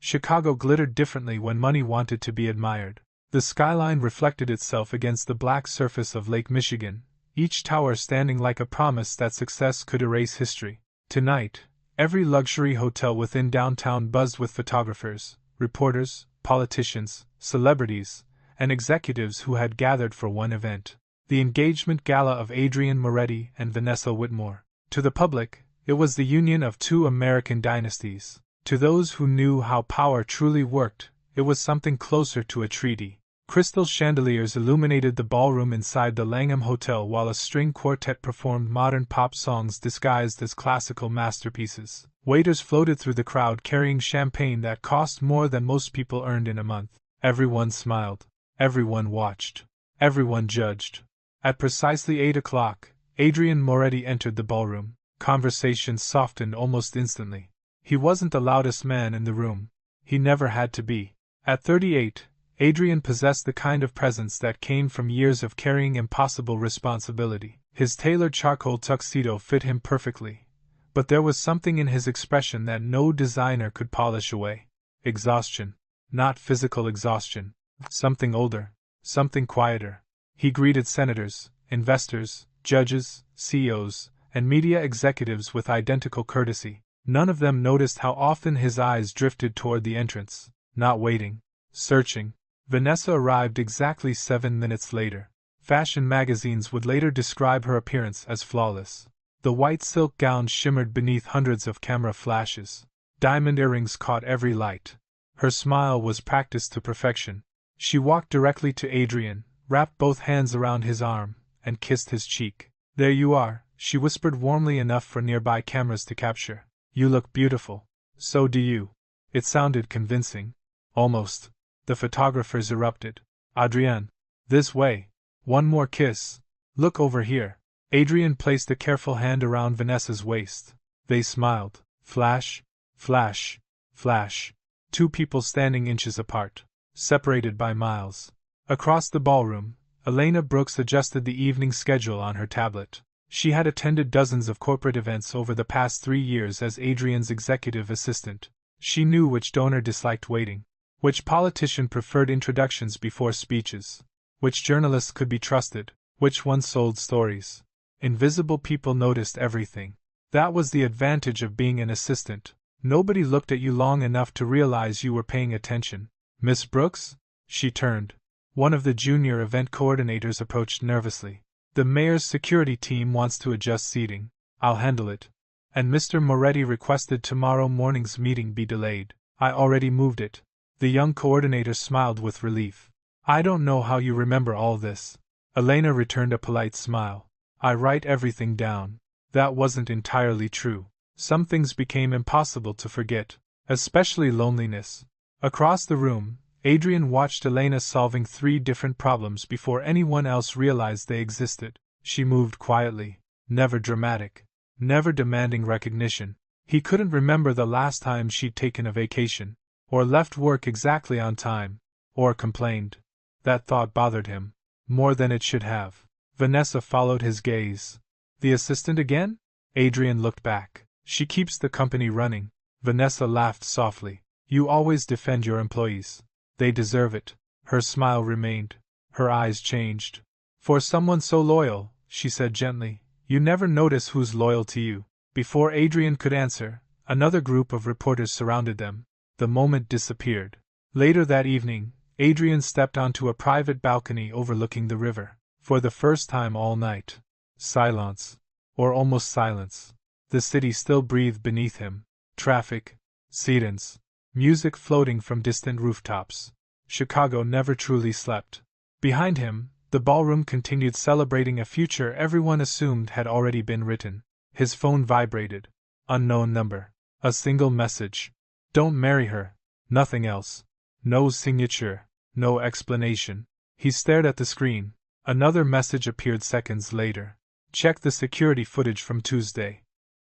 Chicago glittered differently when money wanted to be admired. The skyline reflected itself against the black surface of Lake Michigan, each tower standing like a promise that success could erase history. Tonight, every luxury hotel within downtown buzzed with photographers, reporters, politicians, celebrities, and executives who had gathered for one event: the engagement gala of Adrian Moretti and Vanessa Whitmore. To the public, it was the union of two American dynasties. To those who knew how power truly worked, it was something closer to a treaty. Crystal chandeliers illuminated the ballroom inside the Langham Hotel while a string quartet performed modern pop songs disguised as classical masterpieces. Waiters floated through the crowd carrying champagne that cost more than most people earned in a month. Everyone smiled. Everyone watched. Everyone judged. At precisely 8 o'clock, Adrian Moretti entered the ballroom. Conversation softened almost instantly. He wasn't the loudest man in the room. He never had to be. At 38, Adrian possessed the kind of presence that came from years of carrying impossible responsibility. His tailored charcoal tuxedo fit him perfectly, but there was something in his expression that no designer could polish away. Exhaustion. Not physical exhaustion. Something older. Something quieter. He greeted senators, investors, judges, CEOs, and media executives with identical courtesy. None of them noticed how often his eyes drifted toward the entrance, not waiting, searching. Vanessa arrived exactly 7 minutes later. Fashion magazines would later describe her appearance as flawless. The white silk gown shimmered beneath hundreds of camera flashes. Diamond earrings caught every light. Her smile was practiced to perfection. She walked directly to Adrian, wrapped both hands around his arm, and kissed his cheek. "There you are," she whispered warmly enough for nearby cameras to capture. "You look beautiful." "So do you." It sounded convincing. Almost. The photographers erupted. "Adrian! This way! One more kiss! Look over here!" Adrian placed a careful hand around Vanessa's waist. They smiled. Flash, flash, flash. Two people standing inches apart, separated by miles. Across the ballroom, Elena Brooks adjusted the evening schedule on her tablet. She had attended dozens of corporate events over the past 3 years as Adrian's executive assistant. She knew which donor disliked waiting, which politician preferred introductions before speeches, which journalists could be trusted, which ones sold stories. Invisible people noticed everything. That was the advantage of being an assistant. Nobody looked at you long enough to realize you were paying attention. "Miss Brooks?" She turned. One of the junior event coordinators approached nervously. "The mayor's security team wants to adjust seating. I'll handle it. And Mr. Moretti requested tomorrow morning's meeting be delayed. I already moved it." The young coordinator smiled with relief. "I don't know how you remember all this." Elena returned a polite smile. "I write everything down." That wasn't entirely true. Some things became impossible to forget, especially loneliness. Across the room, Adrian watched Elena solving 3 different problems before anyone else realized they existed. She moved quietly, never dramatic, never demanding recognition. He couldn't remember the last time she'd taken a vacation, or left work exactly on time, or complained. That thought bothered him, more than it should have. Vanessa followed his gaze. "The assistant again?" Adrian looked back. "She keeps the company running." Vanessa laughed softly. "You always defend your employees. They deserve it." Her smile remained. Her eyes changed. "For someone so loyal," she said gently, "you never notice who's loyal to you." Before Adrian could answer, another group of reporters surrounded them. The moment disappeared. Later that evening, Adrian stepped onto a private balcony overlooking the river. For the first time all night. Silence. Or almost silence. The city still breathed beneath him. Traffic. Sirens. Music floating from distant rooftops. Chicago never truly slept. Behind him, the ballroom continued celebrating a future everyone assumed had already been written. His phone vibrated. Unknown number. A single message. "Don't marry her." Nothing else. No signature. No explanation. He stared at the screen. Another message appeared seconds later. "Check the security footage from Tuesday.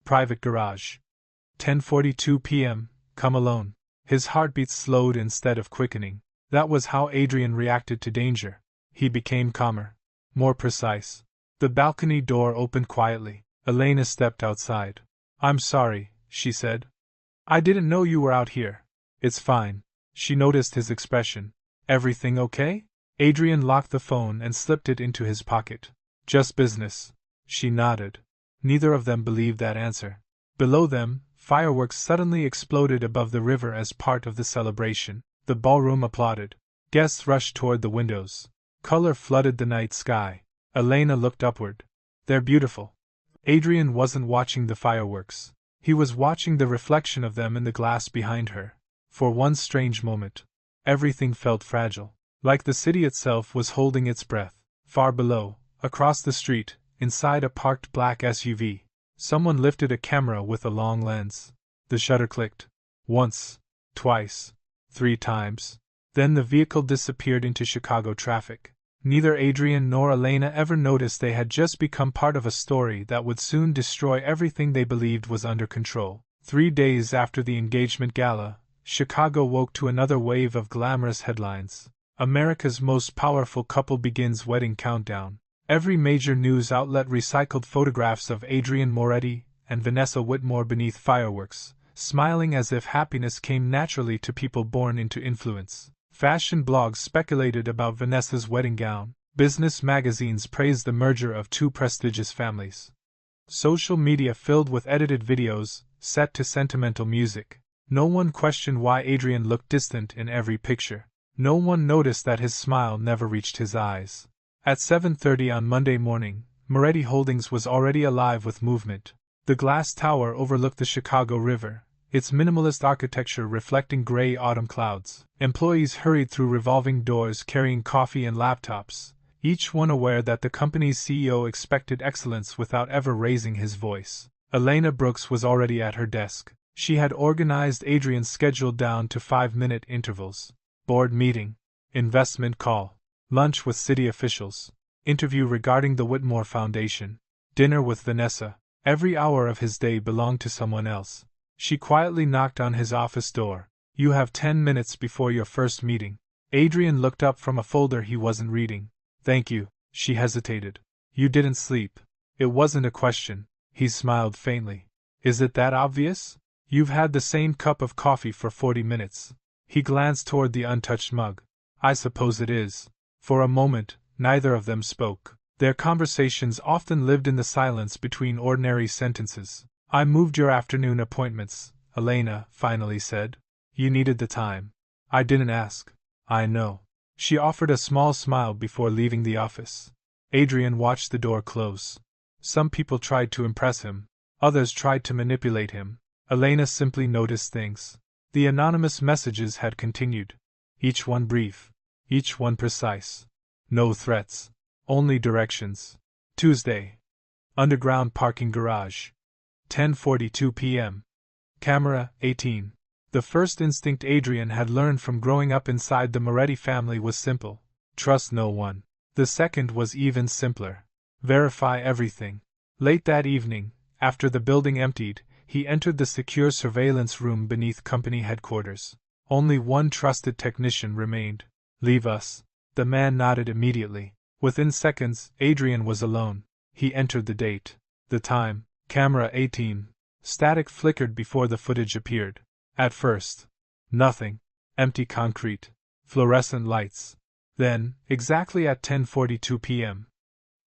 Private garage. 10:42 p.m. Come alone." His heartbeat slowed instead of quickening. That was how Adrian reacted to danger. He became calmer. More precise. The balcony door opened quietly. Elena stepped outside. "I'm sorry," she said. "I didn't know you were out here." It's fine. She noticed his expression. Everything okay? Adrian locked the phone and slipped it into his pocket. Just business. She nodded. Neither of them believed that answer. Below them, fireworks suddenly exploded above the river as part of the celebration. The ballroom applauded. Guests rushed toward the windows. Color flooded the night sky. Elena looked upward. They're beautiful. Adrian wasn't watching the fireworks. He was watching the reflection of them in the glass behind her. For one strange moment, everything felt fragile, like the city itself was holding its breath. Far below, across the street, inside a parked black SUV, someone lifted a camera with a long lens. The shutter clicked. Once, twice, 3 times. Then the vehicle disappeared into Chicago traffic. Neither Adrian nor Elena ever noticed they had just become part of a story that would soon destroy everything they believed was under control. 3 days after the engagement gala, Chicago woke to another wave of glamorous headlines. America's most powerful couple begins wedding countdown. Every major news outlet recycled photographs of Adrian Moretti and Vanessa Whitmore beneath fireworks, smiling as if happiness came naturally to people born into influence. Fashion blogs speculated about Vanessa's wedding gown. Business magazines praised the merger of 2 prestigious families. Social media filled with edited videos, set to sentimental music. No one questioned why Adrian looked distant in every picture. No one noticed that his smile never reached his eyes. At 7:30 on Monday morning, Moretti Holdings was already alive with movement. The glass tower overlooked the Chicago River, its minimalist architecture reflecting gray autumn clouds. Employees hurried through revolving doors carrying coffee and laptops, each one aware that the company's CEO expected excellence without ever raising his voice. Elena Brooks was already at her desk. She had organized Adrian's schedule down to 5-minute intervals. Board meeting, investment call, lunch with city officials, interview regarding the Whitmore Foundation, dinner with Vanessa. Every hour of his day belonged to someone else. She quietly knocked on his office door. You have 10 minutes before your first meeting. Adrian looked up from a folder he wasn't reading. Thank you, she hesitated. You didn't sleep. It wasn't a question. He smiled faintly. Is it that obvious? You've had the same cup of coffee for 40 minutes. He glanced toward the untouched mug. I suppose it is. For a moment, neither of them spoke. Their conversations often lived in the silence between ordinary sentences. I moved your afternoon appointments, Elena finally said. You needed the time. I didn't ask. I know. She offered a small smile before leaving the office. Adrian watched the door close. Some people tried to impress him. Others tried to manipulate him. Elena simply noticed things. The anonymous messages had continued. Each one brief. Each one precise. No threats. Only directions. Tuesday. Underground parking garage. 10:42 p.m. Camera 18. The first instinct Adrian had learned from growing up inside the Moretti family was simple. Trust no one. The second was even simpler. Verify everything. Late that evening, after the building emptied, he entered the secure surveillance room beneath company headquarters. Only one trusted technician remained. Leave us. The man nodded immediately. Within seconds, Adrian was alone. He entered the date. The time. Camera 18. Static flickered before the footage appeared. At first, nothing. Empty concrete. Fluorescent lights. Then, exactly at 10:42 p.m.,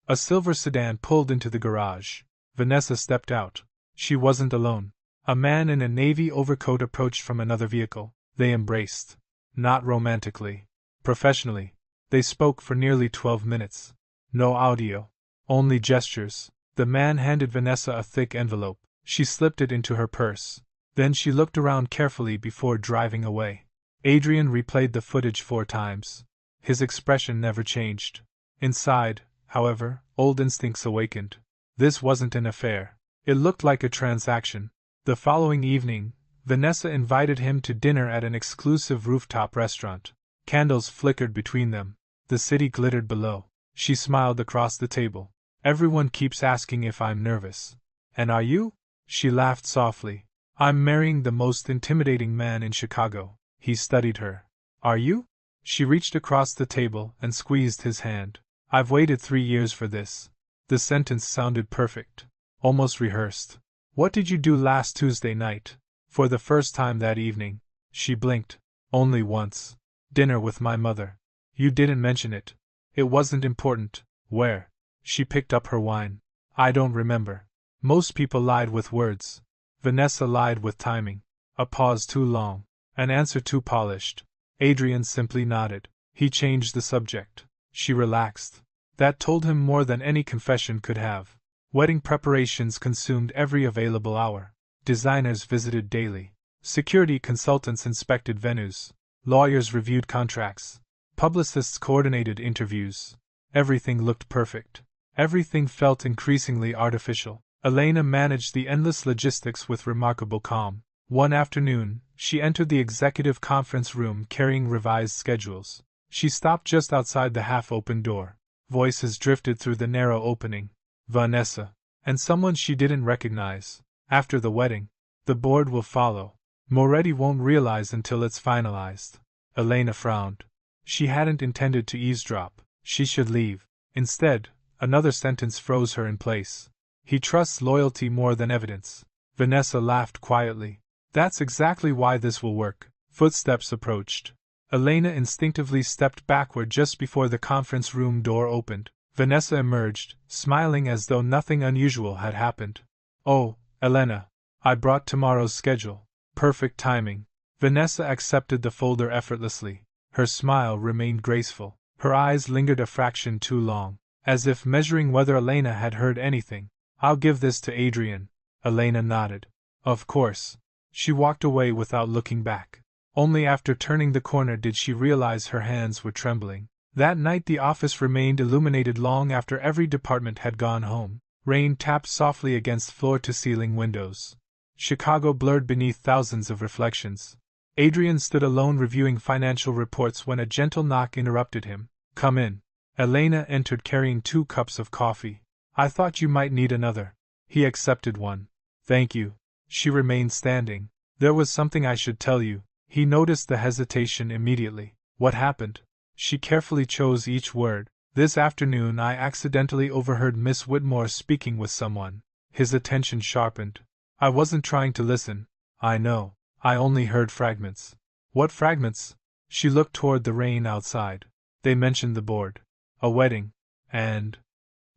a silver sedan pulled into the garage. Vanessa stepped out. She wasn't alone. A man in a navy overcoat approached from another vehicle. They embraced. Not romantically. Professionally. They spoke for nearly 12 minutes. No audio. Only gestures. The man handed Vanessa a thick envelope. She slipped it into her purse. Then she looked around carefully before driving away. Adrian replayed the footage 4 times. His expression never changed. Inside, however, old instincts awakened. This wasn't an affair. It looked like a transaction. The following evening, Vanessa invited him to dinner at an exclusive rooftop restaurant. Candles flickered between them. The city glittered below. She smiled across the table. Everyone keeps asking if I'm nervous. And are you? She laughed softly. I'm marrying the most intimidating man in Chicago. He studied her. Are you? She reached across the table and squeezed his hand. I've waited 3 years for this. The sentence sounded perfect. Almost rehearsed. What did you do last Tuesday night? For the first time that evening, She blinked. Only once. Dinner with my mother. You didn't mention it. It wasn't important. Where? She picked up her wine. I don't remember. Most people lied with words. Vanessa lied with timing. A pause too long. An answer too polished. Adrian simply nodded. He changed the subject. She relaxed. That told him more than any confession could have. Wedding preparations consumed every available hour. Designers visited daily. Security consultants inspected venues. Lawyers reviewed contracts. Publicists coordinated interviews. Everything looked perfect. Everything felt increasingly artificial. Elena managed the endless logistics with remarkable calm. One afternoon, she entered the executive conference room carrying revised schedules. She stopped just outside the half-open door. Voices drifted through the narrow opening. Vanessa. And someone she didn't recognize. After the wedding, the board will follow. Moretti won't realize until it's finalized. Elena frowned. She hadn't intended to eavesdrop. She should leave. Instead, another sentence froze her in place. He trusts loyalty more than evidence. Vanessa laughed quietly. That's exactly why this will work. Footsteps approached. Elena instinctively stepped backward just before the conference room door opened. Vanessa emerged, smiling as though nothing unusual had happened. Oh, Elena. I brought tomorrow's schedule. Perfect timing. Vanessa accepted the folder effortlessly. Her smile remained graceful. Her eyes lingered a fraction too long, as if measuring whether Elena had heard anything. I'll give this to Adrian. Elena nodded. Of course. She walked away without looking back. Only after turning the corner did she realize her hands were trembling. That night the office remained illuminated long after every department had gone home. Rain tapped softly against floor-to-ceiling windows. Chicago blurred beneath thousands of reflections. Adrian stood alone reviewing financial reports when a gentle knock interrupted him. Come in. Elena entered carrying 2 cups of coffee. I thought you might need another. He accepted one. Thank you. She remained standing. There was something I should tell you. He noticed the hesitation immediately. What happened? She carefully chose each word. This afternoon I accidentally overheard Miss Whitmore speaking with someone. His attention sharpened. I wasn't trying to listen. I know. I only heard fragments. What fragments? She looked toward the rain outside. They mentioned the board. A wedding. And...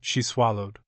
She swallowed.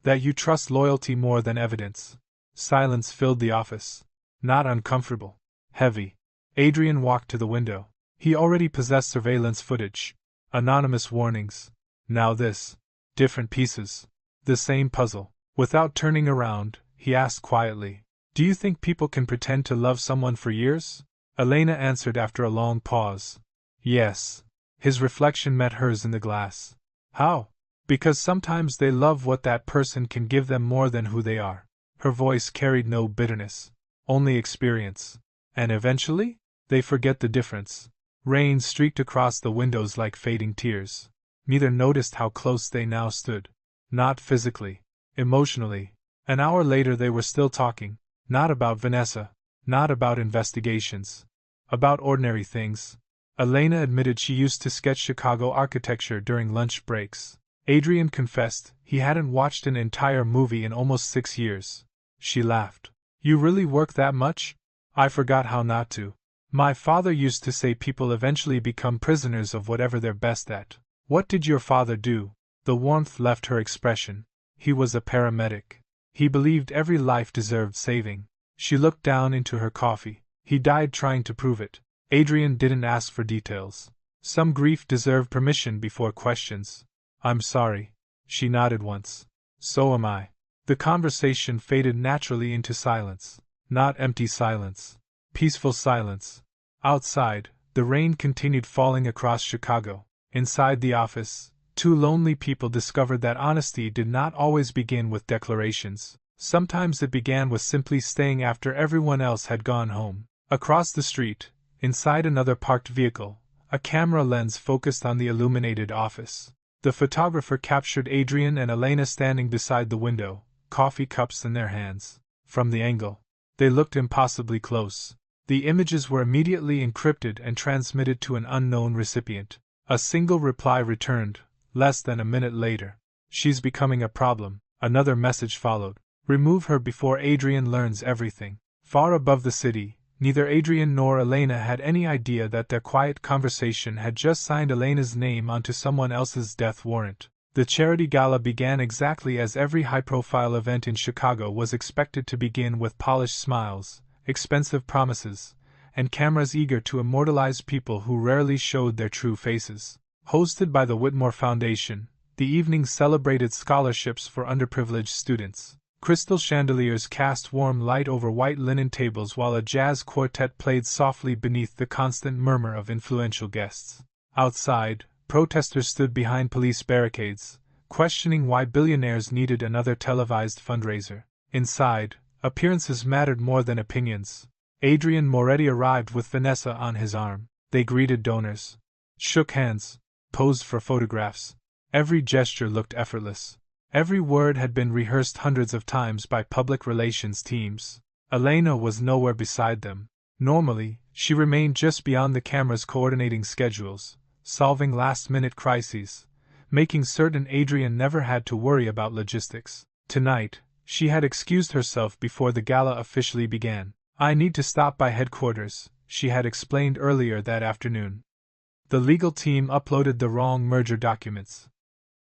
That you trust loyalty more than evidence. Silence filled the office. Not uncomfortable. Heavy. Adrian walked to the window. He already possessed surveillance footage. Anonymous warnings. Now this. Different pieces. The same puzzle. Without turning around, he asked quietly, do you think people can pretend to love someone for years? Elena answered after a long pause. Yes. His reflection met hers in the glass. How? Because sometimes they love what that person can give them more than who they are. Her voice carried no bitterness, only experience. And eventually, they forget the difference. Rain streaked across the windows like fading tears. Neither noticed how close they now stood. Not physically, emotionally. An hour later they were still talking. Not about Vanessa. Not about investigations. About ordinary things. Elena admitted she used to sketch Chicago architecture during lunch breaks. Adrian confessed he hadn't watched an entire movie in almost 6 years. She laughed. You really work that much? I forgot how not to. My father used to say people eventually become prisoners of whatever they're best at. What did your father do? The warmth left her expression. He was a paramedic. He believed every life deserved saving. She looked down into her coffee. He died trying to prove it. Adrian didn't ask for details. Some grief deserved permission before questions. I'm sorry. She nodded once. So am I. The conversation faded naturally into silence. Not empty silence. Peaceful silence. Outside, the rain continued falling across Chicago. Inside the office, 2 lonely people discovered that honesty did not always begin with declarations. Sometimes it began with simply staying after everyone else had gone home. Across the street, inside another parked vehicle, a camera lens focused on the illuminated office. The photographer captured Adrian and Elena standing beside the window, coffee cups in their hands. From the angle, they looked impossibly close. The images were immediately encrypted and transmitted to an unknown recipient. A single reply returned, less than a minute later. She's becoming a problem. Another message followed. Remove her before Adrian learns everything. Far above the city, Neither Adrian nor Elena had any idea that their quiet conversation had just signed Elena's name onto someone else's death warrant. The charity gala began exactly as every high-profile event in Chicago was expected to begin, with polished smiles, expensive promises, and cameras eager to immortalize people who rarely showed their true faces. Hosted by the Whitmore Foundation, the evening celebrated scholarships for underprivileged students. Crystal chandeliers cast warm light over white linen tables while a jazz quartet played softly beneath the constant murmur of influential guests. Outside, protesters stood behind police barricades, questioning why billionaires needed another televised fundraiser. Inside, appearances mattered more than opinions. Adrian Moretti arrived with Vanessa on his arm. They greeted donors, shook hands, posed for photographs. Every gesture looked effortless. Every word had been rehearsed hundreds of times by public relations teams. Elena was nowhere beside them. Normally, she remained just beyond the cameras, coordinating schedules, solving last-minute crises, making certain Adrian never had to worry about logistics. Tonight, she had excused herself before the gala officially began. "I need to stop by headquarters," she had explained earlier that afternoon. "The legal team uploaded the wrong merger documents.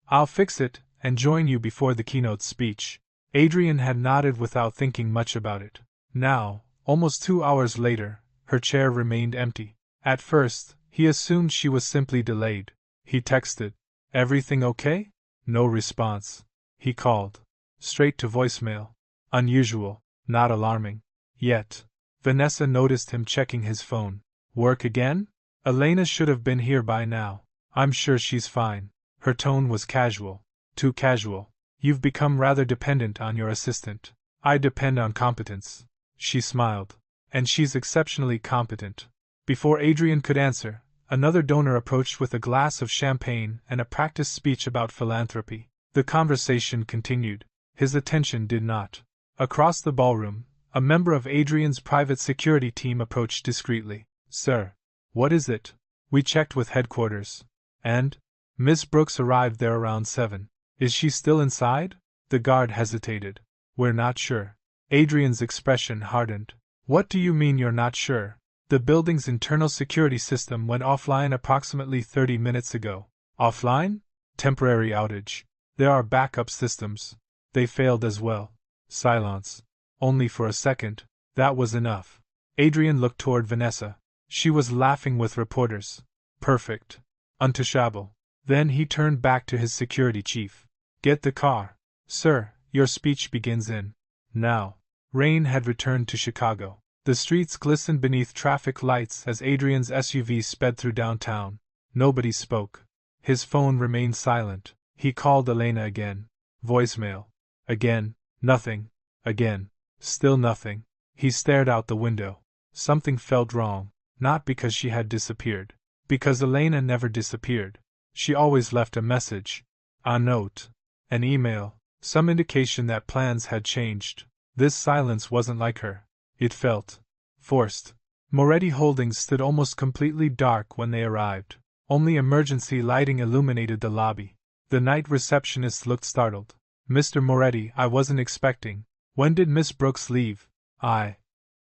I'll fix it and join you before the keynote speech." Adrian had nodded without thinking much about it. Now, almost 2 hours later, her chair remained empty. At first, he assumed she was simply delayed. He texted, "Everything okay?" No response. He called. Straight to voicemail. Unusual, not alarming. Yet, Vanessa noticed him checking his phone. "Work again? Elena should have been here by now. I'm sure she's fine." Her tone was casual. Too casual. "You've become rather dependent on your assistant." "I depend on competence." She smiled. "And she's exceptionally competent." Before Adrian could answer, another donor approached with a glass of champagne and a practice speech about philanthropy. The conversation continued. His attention did not. Across the ballroom, a member of Adrian's private security team approached discreetly. "Sir." "What is it?" "We checked with headquarters. And? Miss Brooks arrived there around 7. Is she still inside?" The guard hesitated. "We're not sure." Adrian's expression hardened. "What do you mean you're not sure? The building's internal security system went offline approximately 30 minutes ago." "Offline?" "Temporary outage. There are backup systems. They failed as well." Silence. Only for a second. That was enough. Adrian looked toward Vanessa. She was laughing with reporters. Perfect. Untouchable. Then he turned back to his security chief. "Get the car." "Sir, your speech begins in." Now. Rain had returned to Chicago. The streets glistened beneath traffic lights as Adrian's SUV sped through downtown. Nobody spoke. His phone remained silent. He called Elena again. Voicemail. Again. Nothing. Again. Still nothing. He stared out the window. Something felt wrong. Not because she had disappeared. Because Elena never disappeared. She always left a message. A note. An email. Some indication that plans had changed. This silence wasn't like her. It felt forced. Moretti Holdings stood almost completely dark when they arrived. Only emergency lighting illuminated the lobby. The night receptionist looked startled. "Mr. Moretti, I wasn't expecting. When did Miss Brooks leave?" I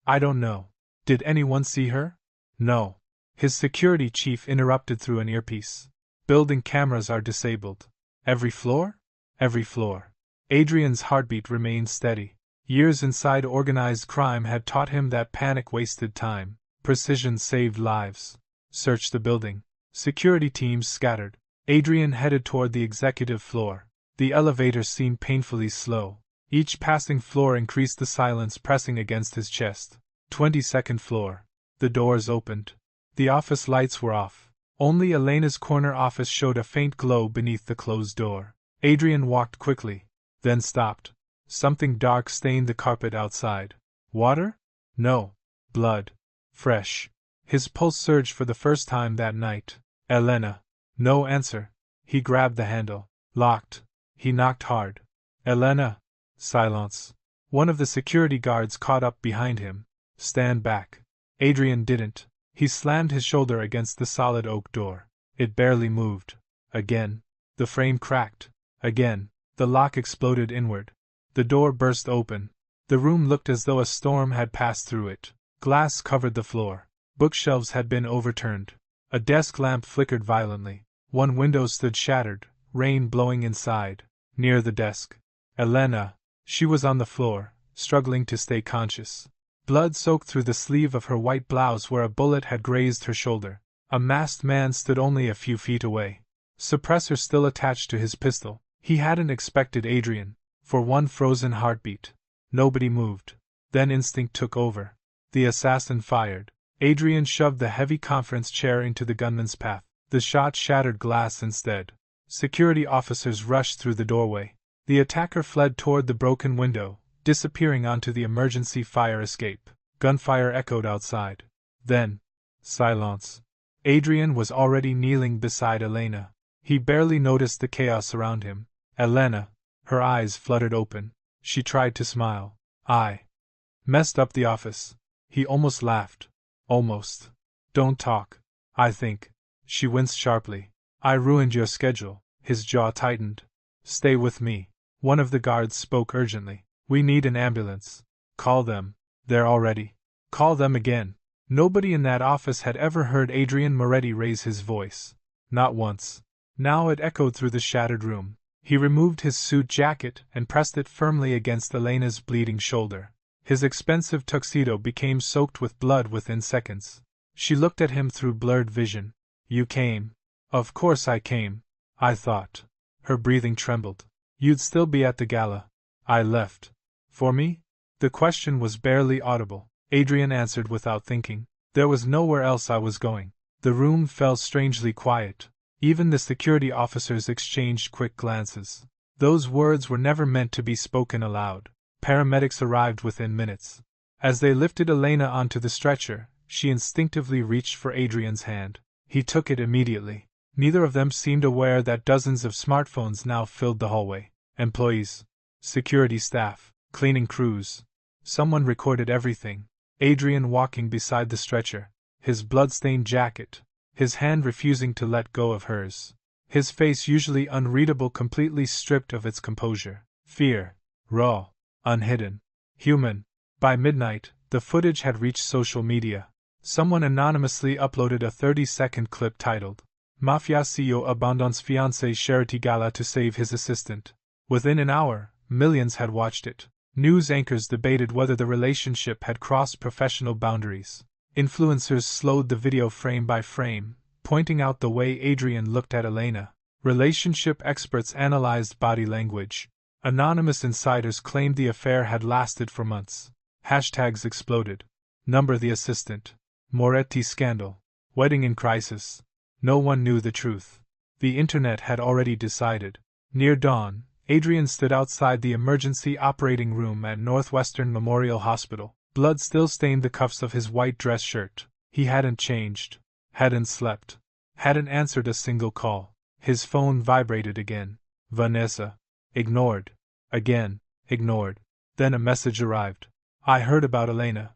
don't know. Did anyone see her?" "No." His security chief interrupted through an earpiece. "Building cameras are disabled." "Every floor?" "Every floor." Adrian's heartbeat remained steady. Years inside organized crime had taught him that panic wasted time. Precision saved lives. "Search the building." Security teams scattered. Adrian headed toward the executive floor. The elevator seemed painfully slow. Each passing floor increased the silence pressing against his chest. 22nd floor. The doors opened. The office lights were off. Only Elena's corner office showed a faint glow beneath the closed door. Adrian walked quickly, then stopped. Something dark stained the carpet outside. Water? No. Blood. Fresh. His pulse surged for the first time that night. "Elena." No answer. He grabbed the handle. Locked. He knocked hard. "Elena." Silence. One of the security guards caught up behind him. "Stand back." Adrian didn't. He slammed his shoulder against the solid oak door. It barely moved. Again. The frame cracked. Again. The lock exploded inward. The door burst open. The room looked as though a storm had passed through it. Glass covered the floor. Bookshelves had been overturned. A desk lamp flickered violently. One window stood shattered, rain blowing inside. Near the desk, Elena. She was on the floor, struggling to stay conscious. Blood soaked through the sleeve of her white blouse where a bullet had grazed her shoulder. A masked man stood only a few feet away. Suppressor still attached to his pistol. He hadn't expected Adrian. For one frozen heartbeat. Nobody moved. Then instinct took over. The assassin fired. Adrian shoved the heavy conference chair into the gunman's path. The shot shattered glass instead. Security officers rushed through the doorway. The attacker fled toward the broken window, disappearing onto the emergency fire escape. Gunfire echoed outside. Then, silence. Adrian was already kneeling beside Elena. He barely noticed the chaos around him. Elena. Her eyes fluttered open. She tried to smile. I messed up the office. He almost laughed. Almost. Don't talk. I think. She winced sharply. I ruined your schedule. His jaw tightened. Stay with me. One of the guards spoke urgently. We need an ambulance. Call them. They're all ready. Call them again. Nobody in that office had ever heard Adrian Moretti raise his voice. Not once. Now it echoed through the shattered room. He removed his suit jacket and pressed it firmly against Elena's bleeding shoulder. His expensive tuxedo became soaked with blood within seconds. She looked at him through blurred vision. You came. Of course I came. I thought. Her breathing trembled. You'd still be at the gala. I left. For me? The question was barely audible. Adrian answered without thinking. There was nowhere else I was going. The room fell strangely quiet. Even the security officers exchanged quick glances. Those words were never meant to be spoken aloud. Paramedics arrived within minutes. As they lifted Elena onto the stretcher, she instinctively reached for Adrian's hand. He took it immediately. Neither of them seemed aware that dozens of smartphones now filled the hallway. Employees, security staff, cleaning crews. Someone recorded everything. Adrian walking beside the stretcher, his blood-stained jacket, his hand refusing to let go of hers. His face, usually unreadable, completely stripped of its composure. Fear. Raw. Unhidden. Human. By midnight, the footage had reached social media. Someone anonymously uploaded a 30-second clip titled, Mafia CEO abandons Fiancée charity gala to save his assistant. Within an hour, millions had watched it. News anchors debated whether the relationship had crossed professional boundaries. Influencers slowed the video frame by frame, pointing out the way Adrian looked at Elena. Relationship experts analyzed body language. Anonymous insiders claimed the affair had lasted for months. Hashtags exploded. Number the assistant. Moretti scandal. Wedding in crisis. No one knew the truth. The internet had already decided. Near dawn, Adrian stood outside the emergency operating room at Northwestern Memorial Hospital. Blood still stained the cuffs of his white dress shirt. He hadn't changed. Hadn't slept. Hadn't answered a single call. His phone vibrated again. Vanessa. Ignored. Again. Ignored. Then a message arrived. I heard about Elena.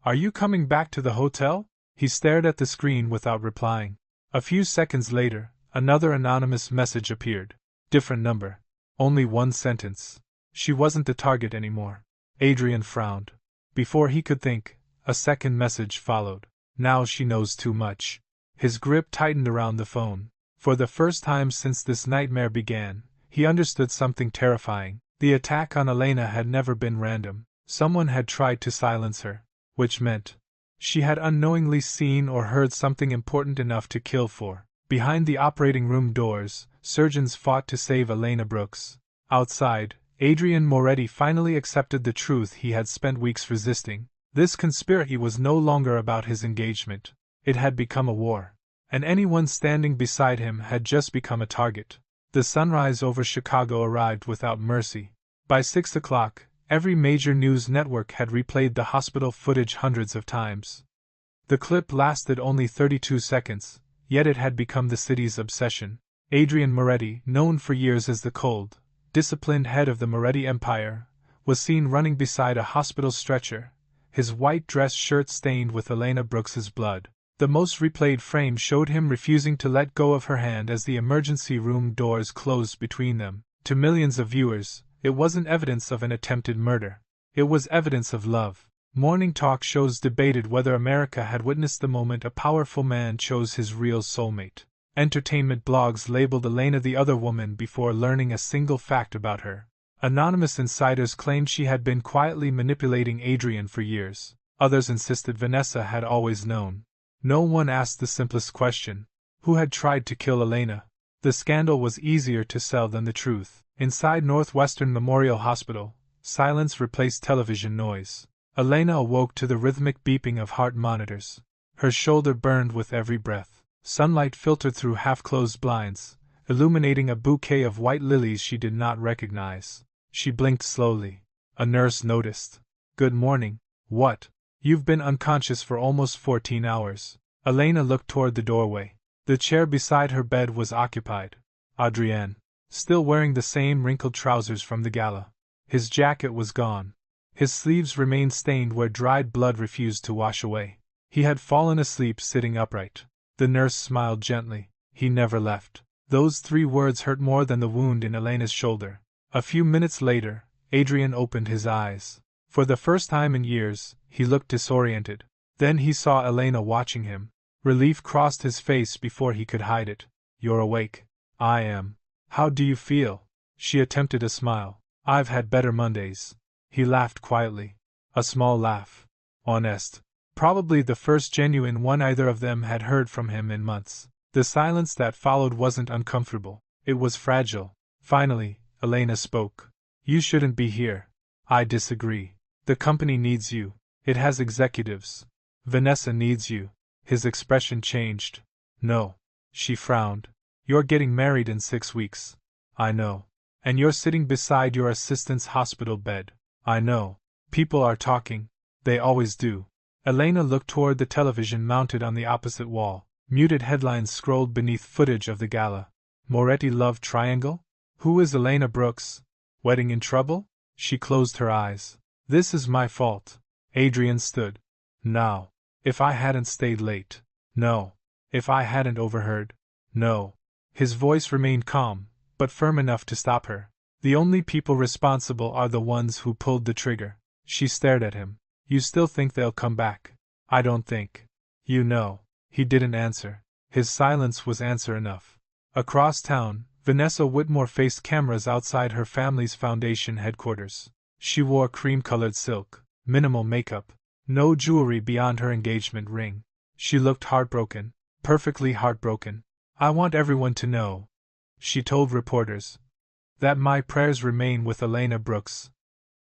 Are you coming back to the hotel? He stared at the screen without replying. A few seconds later, another anonymous message appeared. Different number. Only one sentence. She wasn't the target anymore. Adrian frowned. Before he could think, a second message followed. Now she knows too much. His grip tightened around the phone. For the first time since this nightmare began, he understood something terrifying. The attack on Elena had never been random. Someone had tried to silence her, which meant she had unknowingly seen or heard something important enough to kill for. Behind the operating room doors, surgeons fought to save Elena Brooks. Outside, Adrian Moretti finally accepted the truth he had spent weeks resisting. This conspiracy was no longer about his engagement. It had become a war. And anyone standing beside him had just become a target. The sunrise over Chicago arrived without mercy. By 6 o'clock, every major news network had replayed the hospital footage hundreds of times. The clip lasted only 32 seconds, yet it had become the city's obsession. Adrian Moretti, known for years as the cold, disciplined head of the Moretti Empire, was seen running beside a hospital stretcher, his white dress shirt stained with Elena Brooks's blood. The most replayed frame showed him refusing to let go of her hand as the emergency room doors closed between them. To millions of viewers, it wasn't evidence of an attempted murder. It was evidence of love. Morning talk shows debated whether America had witnessed the moment a powerful man chose his real soulmate. Entertainment blogs labeled Elena the other woman before learning a single fact about her. Anonymous insiders claimed she had been quietly manipulating Adrian for years. Others insisted Vanessa had always known. No one asked the simplest question: who had tried to kill Elena? The scandal was easier to sell than the truth. Inside Northwestern Memorial Hospital, silence replaced television noise. Elena awoke to the rhythmic beeping of heart monitors. Her shoulder burned with every breath. Sunlight filtered through half-closed blinds, illuminating a bouquet of white lilies she did not recognize. She blinked slowly. A nurse noticed. "Good morning." "What? You've been unconscious for almost 14 hours. Elena looked toward the doorway. The chair beside her bed was occupied. Adrien, still wearing the same wrinkled trousers from the gala. His jacket was gone. His sleeves remained stained where dried blood refused to wash away. He had fallen asleep sitting upright. The nurse smiled gently. He never left. Those 3 words hurt more than the wound in Elena's shoulder. A few minutes later, Adrien opened his eyes. For the first time in years, he looked disoriented. Then he saw Elena watching him. Relief crossed his face before he could hide it. "You're awake." "I am." "How do you feel?" She attempted a smile. "I've had better Mondays." He laughed quietly. A small laugh. Honest. Probably the first genuine one either of them had heard from him in months. The silence that followed wasn't uncomfortable. It was fragile. Finally, Elena spoke. "You shouldn't be here." "I disagree. The company needs you. It has executives. Vanessa needs you." His expression changed. "No." She frowned. "You're getting married in 6 weeks." "I know. And you're sitting beside your assistant's hospital bed." "I know. People are talking. They always do." Elena looked toward the television mounted on the opposite wall. Muted headlines scrolled beneath footage of the gala. "Moretti love triangle? Who is Elena Brooks? Wedding in trouble?" She closed her eyes. "This is my fault." Adrien stood. "Now. If I hadn't stayed late. No. If I hadn't overheard. No." His voice remained calm, but firm enough to stop her. "The only people responsible are the ones who pulled the trigger." She stared at him. "You still think they'll come back?" "I don't think." "You know." He didn't answer. His silence was answer enough. Across town, Vanessa Whitmore faced cameras outside her family's foundation headquarters. She wore cream-colored silk, minimal makeup, no jewelry beyond her engagement ring. She looked heartbroken, perfectly heartbroken. "I want everyone to know," she told reporters, "that my prayers remain with Elena Brooks.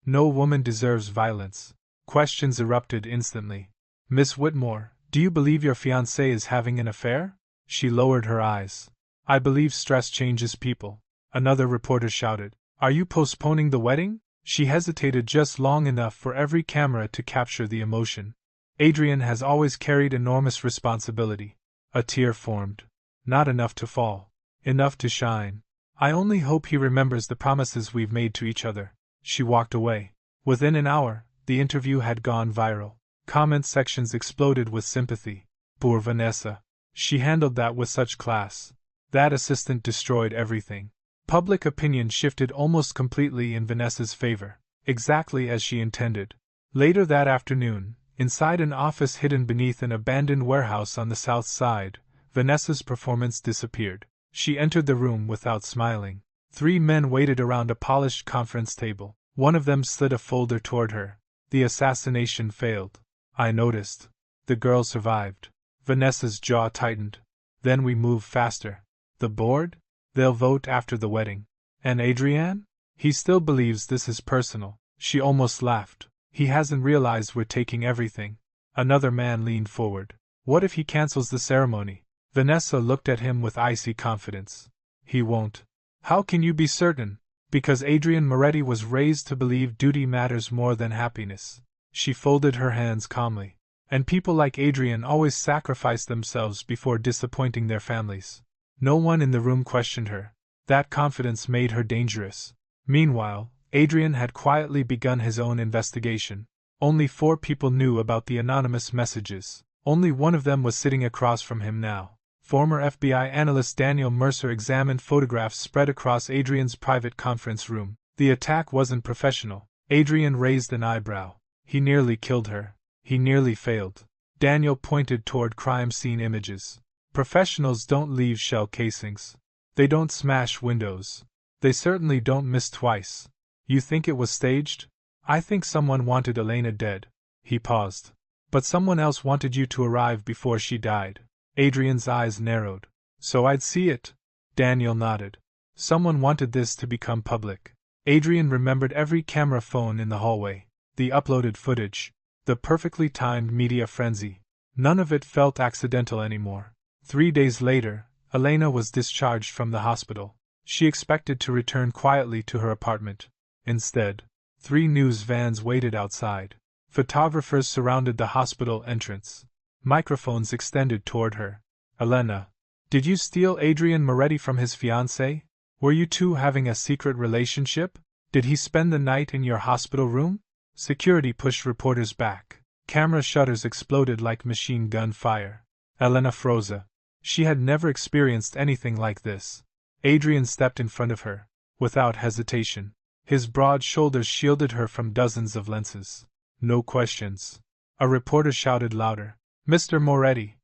No woman deserves violence." Questions erupted instantly. "Miss Whitmore, do you believe your fiancé is having an affair?" She lowered her eyes. "I believe stress changes people." Another reporter shouted, "Are you postponing the wedding?" She hesitated just long enough for every camera to capture the emotion. "Adrien has always carried enormous responsibility." A tear formed. "Not enough to fall. Enough to shine. I only hope he remembers the promises we've made to each other." She walked away. Within an hour, the interview had gone viral. Comment sections exploded with sympathy. Poor Vanessa. She handled that with such class. That assistant destroyed everything. Public opinion shifted almost completely in Vanessa's favor, exactly as she intended. Later that afternoon, inside an office hidden beneath an abandoned warehouse on the south side, Vanessa's performance disappeared. She entered the room without smiling. 3 men waited around a polished conference table. One of them slid a folder toward her. "The assassination failed." "I noticed." "The girl survived." Vanessa's jaw tightened. "Then we move faster." "The board? They'll vote after the wedding." "And Adrien? He still believes this is personal." She almost laughed. "He hasn't realized we're taking everything." Another man leaned forward. "What if he cancels the ceremony?" Vanessa looked at him with icy confidence. "He won't." "How can you be certain?" "Because Adrien Moretti was raised to believe duty matters more than happiness." She folded her hands calmly. "And people like Adrien always sacrifice themselves before disappointing their families." No one in the room questioned her. That confidence made her dangerous. Meanwhile, Adrien had quietly begun his own investigation. Only 4 people knew about the anonymous messages. Only one of them was sitting across from him now. Former FBI analyst Daniel Mercer examined photographs spread across Adrien's private conference room. The attack wasn't professional. Adrien raised an eyebrow. He nearly killed her. He nearly failed. Daniel pointed toward crime scene images. Professionals don't leave shell casings. They don't smash windows. They certainly don't miss twice. You think it was staged? I think someone wanted Elena dead. He paused. But someone else wanted you to arrive before she died. Adrian's eyes narrowed. So I'd see it? Daniel nodded. Someone wanted this to become public. Adrian remembered every camera phone in the hallway, the uploaded footage, the perfectly timed media frenzy. None of it felt accidental anymore. 3 days later, Elena was discharged from the hospital. She expected to return quietly to her apartment. Instead, 3 news vans waited outside. Photographers surrounded the hospital entrance. Microphones extended toward her. Elena, did you steal Adrian Moretti from his fiancée? Were you two having a secret relationship? Did he spend the night in your hospital room? Security pushed reporters back. Camera shutters exploded like machine gun fire. Elena froze. She had never experienced anything like this. Adrian stepped in front of her, without hesitation. His broad shoulders shielded her from dozens of lenses. No questions. A reporter shouted louder. Mr. Moretti.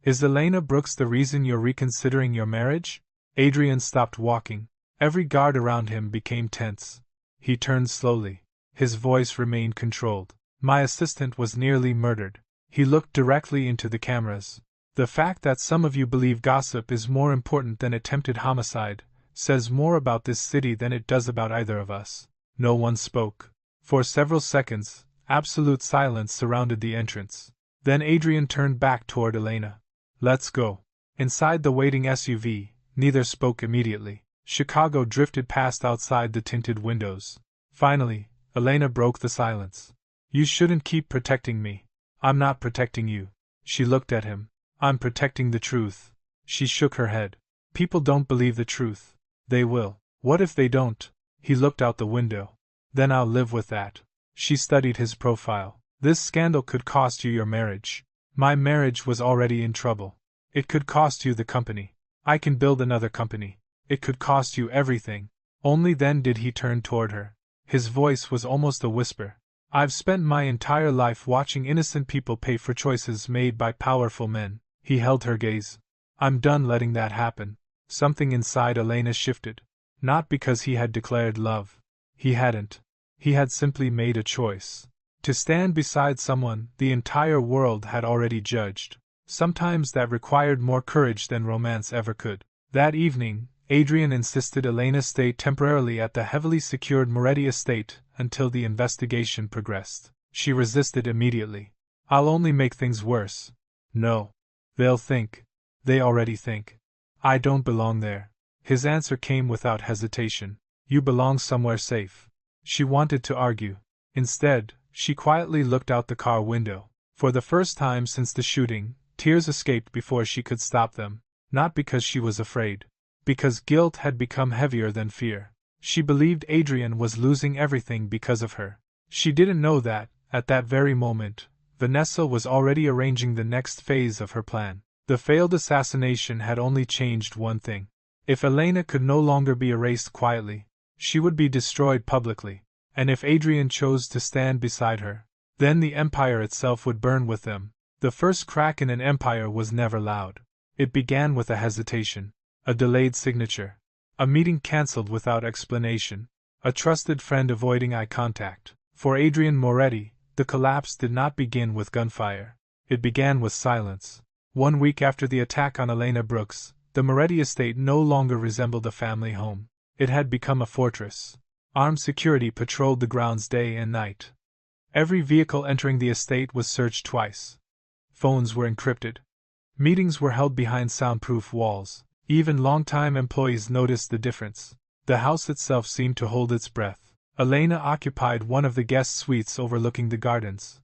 Is Elena Brooks the reason you're reconsidering your marriage? Adrian stopped walking. Every guard around him became tense. He turned slowly. His voice remained controlled. My assistant was nearly murdered. He looked directly into the cameras. The fact that some of you believe gossip is more important than attempted homicide says more about this city than it does about either of us. No one spoke. For several seconds, absolute silence surrounded the entrance. Then Adrian turned back toward Elena. Let's go. Inside the waiting SUV, neither spoke immediately. Chicago drifted past outside the tinted windows. Finally, Elena broke the silence. You shouldn't keep protecting me. I'm not protecting you. She looked at him. I'm protecting the truth. She shook her head. People don't believe the truth. They will. What if they don't? He looked out the window. Then I'll live with that. She studied his profile. This scandal could cost you your marriage. My marriage was already in trouble. It could cost you the company. I can build another company. It could cost you everything. Only then did he turn toward her. His voice was almost a whisper. I've spent my entire life watching innocent people pay for choices made by powerful men. He held her gaze. I'm done letting that happen. Something inside Elena shifted. Not because he had declared love. He hadn't. He had simply made a choice. To stand beside someone the entire world had already judged. Sometimes that required more courage than romance ever could. That evening, Adrian insisted Elena stay temporarily at the heavily secured Moretti estate until the investigation progressed. She resisted immediately. I'll only make things worse. No. They'll think. They already think. I don't belong there. His answer came without hesitation. You belong somewhere safe. She wanted to argue. Instead, she quietly looked out the car window. For the first time since the shooting, tears escaped before she could stop them. Not because she was afraid. Because guilt had become heavier than fear. She believed Adrian was losing everything because of her. She didn't know that, at that very moment, Vanessa was already arranging the next phase of her plan. The failed assassination had only changed one thing. If Elena could no longer be erased quietly, she would be destroyed publicly. And if Adrian chose to stand beside her, then the empire itself would burn with them. The first crack in an empire was never loud. It began with a hesitation, a delayed signature, a meeting cancelled without explanation, a trusted friend avoiding eye contact. For Adrian Moretti, the collapse did not begin with gunfire. It began with silence. 1 week after the attack on Elena Brooks, the Moretti estate no longer resembled a family home. It had become a fortress. Armed security patrolled the grounds day and night. Every vehicle entering the estate was searched twice. Phones were encrypted. Meetings were held behind soundproof walls. Even longtime employees noticed the difference. The house itself seemed to hold its breath. Elena occupied one of the guest suites overlooking the gardens.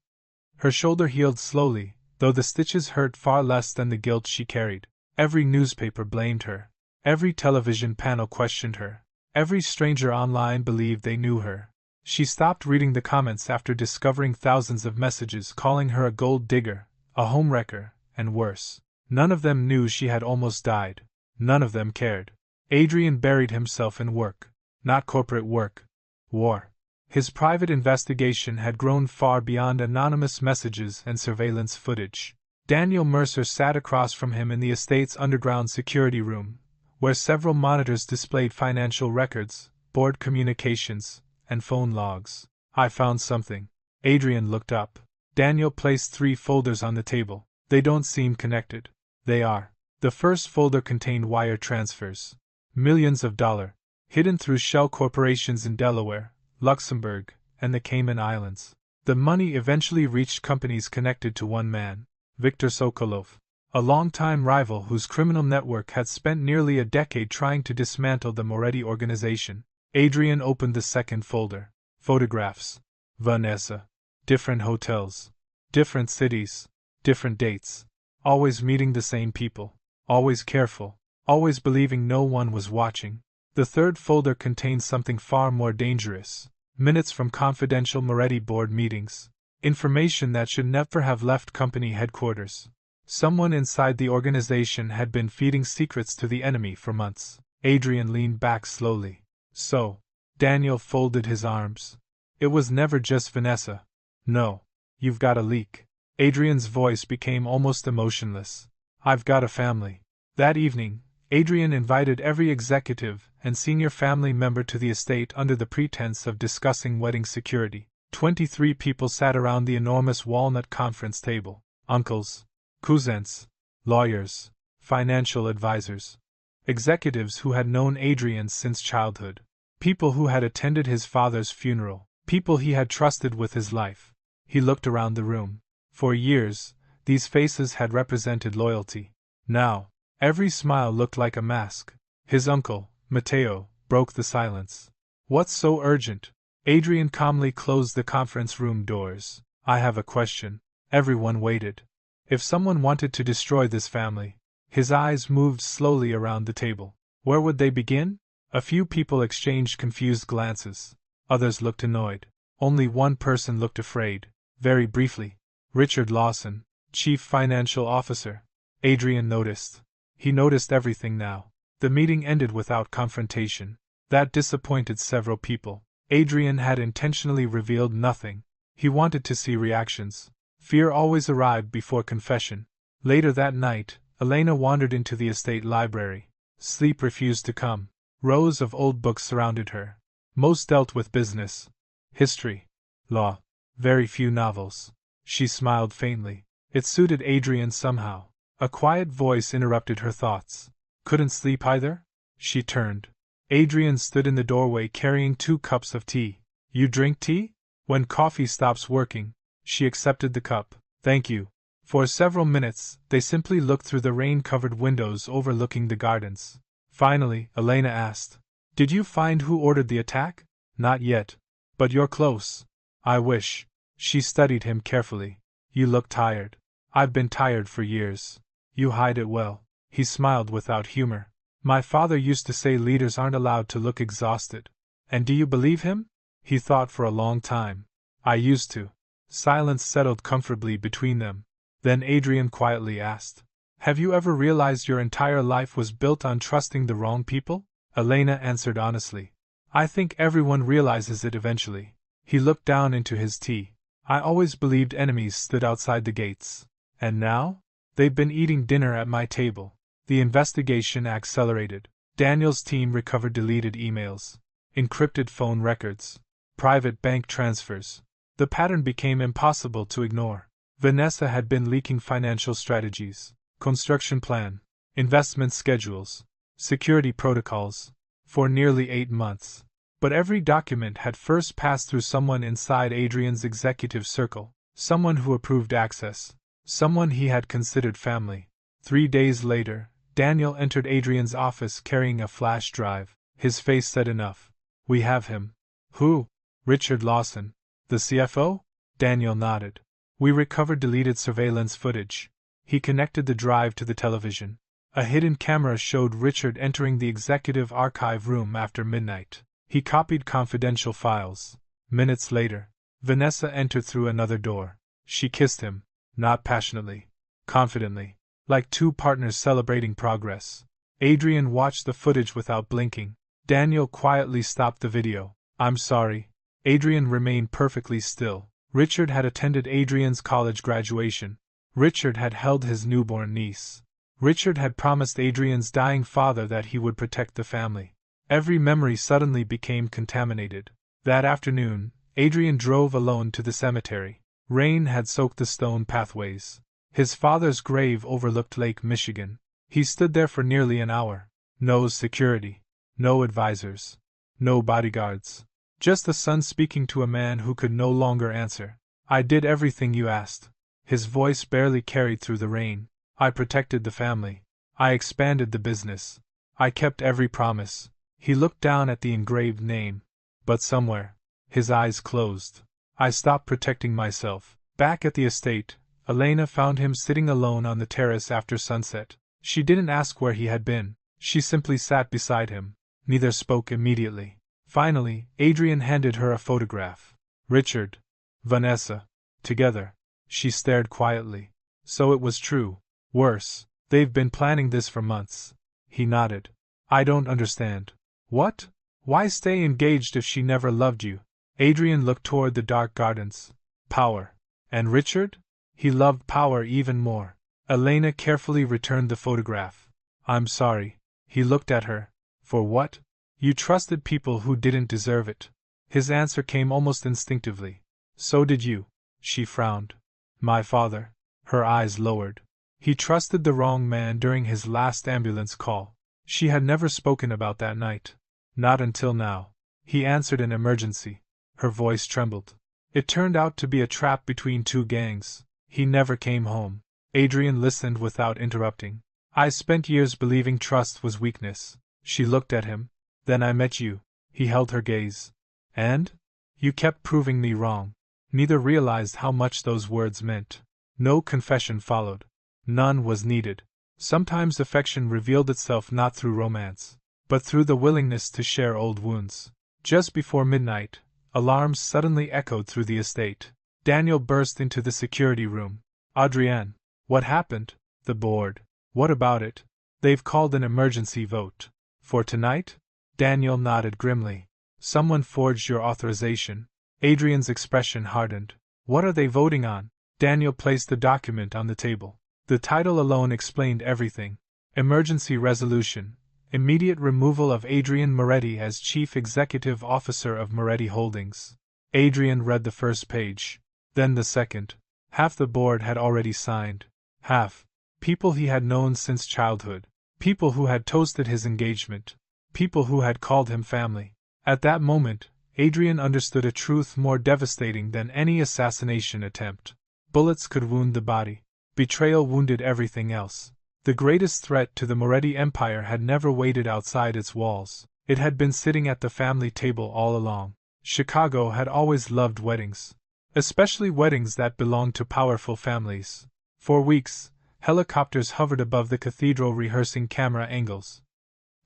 Her shoulder healed slowly, though the stitches hurt far less than the guilt she carried. Every newspaper blamed her. Every television panel questioned her. Every stranger online believed they knew her. She stopped reading the comments after discovering thousands of messages calling her a gold digger, a homewrecker, and worse. None of them knew she had almost died. None of them cared. Adrian buried himself in work. Not corporate work. War. His private investigation had grown far beyond anonymous messages and surveillance footage. Daniel Mercer sat across from him in the estate's underground security room, where several monitors displayed financial records, board communications, and phone logs. I found something. Adrian looked up. Daniel placed 3 folders on the table. They don't seem connected. They are. The first folder contained wire transfers. Millions of dollars, hidden through shell corporations in Delaware, Luxembourg, and the Cayman Islands. The money eventually reached companies connected to one man, Viktor Sokolov, a longtime rival whose criminal network had spent nearly a decade trying to dismantle the Moretti organization. Adrian opened the second folder. Photographs. Vanessa. Different hotels. Different cities. Different dates. Always meeting the same people. Always careful. Always believing no one was watching. The third folder contained something far more dangerous. Minutes from confidential Moretti board meetings. Information that should never have left company headquarters. Someone inside the organization had been feeding secrets to the enemy for months. Adrian leaned back slowly. So, Daniel folded his arms. It was never just Vanessa. No. You've got a leak. Adrian's voice became almost emotionless. I've got a family. That evening, Adrian invited every executive and senior family member to the estate under the pretense of discussing wedding security. 23 people sat around the enormous walnut conference table. Uncles, cousins, lawyers, financial advisors, executives who had known Adrian since childhood, people who had attended his father's funeral, people he had trusted with his life. He looked around the room. For years, these faces had represented loyalty. Now, every smile looked like a mask. His uncle, Matteo, broke the silence. What's so urgent? Adrian calmly closed the conference room doors. I have a question. Everyone waited. If someone wanted to destroy this family, his eyes moved slowly around the table. Where would they begin? A few people exchanged confused glances. Others looked annoyed. Only one person looked afraid. Very briefly. Richard Lawson, Chief Financial Officer. Adrian noticed. He noticed everything now. The meeting ended without confrontation. That disappointed several people. Adrian had intentionally revealed nothing. He wanted to see reactions. Fear always arrived before confession. Later that night, Elena wandered into the estate library. Sleep refused to come. Rows of old books surrounded her. Most dealt with business, history, law. Very few novels. She smiled faintly. It suited Adrian somehow. A quiet voice interrupted her thoughts. Couldn't sleep either? She turned. Adrian stood in the doorway carrying 2 cups of tea. You drink tea? When coffee stops working. She accepted the cup. Thank you. For several minutes, they simply looked through the rain-covered windows overlooking the gardens. Finally, Elena asked, Did you find who ordered the attack? Not yet. But you're close. I wish. She studied him carefully. You look tired. I've been tired for years. You hide it well. He smiled without humor. My father used to say leaders aren't allowed to look exhausted. And do you believe him? He thought for a long time. I used to. Silence settled comfortably between them. Then Adrian quietly asked, Have you ever realized your entire life was built on trusting the wrong people? Elena answered honestly. I think everyone realizes it eventually. He looked down into his tea. I always believed enemies stood outside the gates. And now? They've been eating dinner at my table. The investigation accelerated. Daniel's team recovered deleted emails, encrypted phone records, private bank transfers. The pattern became impossible to ignore. Vanessa had been leaking financial strategies, construction plan, investment schedules, security protocols, for nearly 8 months. But every document had first passed through someone inside Adrian's executive circle, someone who approved access, someone he had considered family. 3 days later, Daniel entered Adrian's office carrying a flash drive. His face said enough. We have him. Who? Richard Lawson. The CFO? Daniel nodded. We recovered deleted surveillance footage. He connected the drive to the television. A hidden camera showed Richard entering the executive archive room after midnight. He copied confidential files. Minutes later, Vanessa entered through another door. She kissed him, not passionately, confidently, like 2 partners celebrating progress. Adrian watched the footage without blinking. Daniel quietly stopped the video. I'm sorry. Adrian remained perfectly still. Richard had attended Adrian's college graduation. Richard had held his newborn niece. Richard had promised Adrian's dying father that he would protect the family. Every memory suddenly became contaminated. That afternoon, Adrian drove alone to the cemetery. Rain had soaked the stone pathways. His father's grave overlooked Lake Michigan. He stood there for nearly an hour. No security. No advisors. No bodyguards. Just the son speaking to a man who could no longer answer. I did everything you asked. His voice barely carried through the rain. I protected the family. I expanded the business. I kept every promise. He looked down at the engraved name. But somewhere, his eyes closed. I stopped protecting myself. Back at the estate, Elena found him sitting alone on the terrace after sunset. She didn't ask where he had been. She simply sat beside him. Neither spoke immediately. Finally, Adrian handed her a photograph. Richard, Vanessa, together. She stared quietly. So it was true. Worse, they've been planning this for months. He nodded. I don't understand. What? Why stay engaged if she never loved you? Adrian looked toward the dark gardens. Power. And Richard? He loved power even more. Elena carefully returned the photograph. I'm sorry. He looked at her. For what? You trusted people who didn't deserve it. His answer came almost instinctively. So did you. She frowned. My father. Her eyes lowered. He trusted the wrong man during his last ambulance call. She had never spoken about that night. Not until now. He answered an emergency. Her voice trembled. It turned out to be a trap between two gangs. He never came home. Adrian listened without interrupting. I spent years believing trust was weakness. She looked at him. Then I met you. He held her gaze. And? You kept proving me wrong. Neither realized how much those words meant. No confession followed. None was needed. Sometimes affection revealed itself not through romance, but through the willingness to share old wounds. Just before midnight, alarms suddenly echoed through the estate. Daniel burst into the security room. Adrienne, what happened? The board. What about it? They've called an emergency vote. For tonight? Daniel nodded grimly. Someone forged your authorization. Adrian's expression hardened. What are they voting on? Daniel placed the document on the table. The title alone explained everything. Emergency resolution. Immediate removal of Adrian Moretti as Chief Executive Officer of Moretti Holdings. Adrian read the first page. Then the second. Half the board had already signed. Half. People he had known since childhood. People who had toasted his engagement. People who had called him family. At that moment, Adrian understood a truth more devastating than any assassination attempt. Bullets could wound the body. Betrayal wounded everything else. The greatest threat to the Moretti Empire had never waited outside its walls. It had been sitting at the family table all along. Chicago had always loved weddings. Especially weddings that belonged to powerful families. For weeks, helicopters hovered above the cathedral rehearsing camera angles.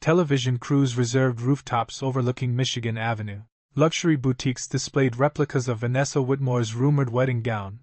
Television crews reserved rooftops overlooking Michigan Avenue. Luxury boutiques displayed replicas of Vanessa Whitmore's rumored wedding gown,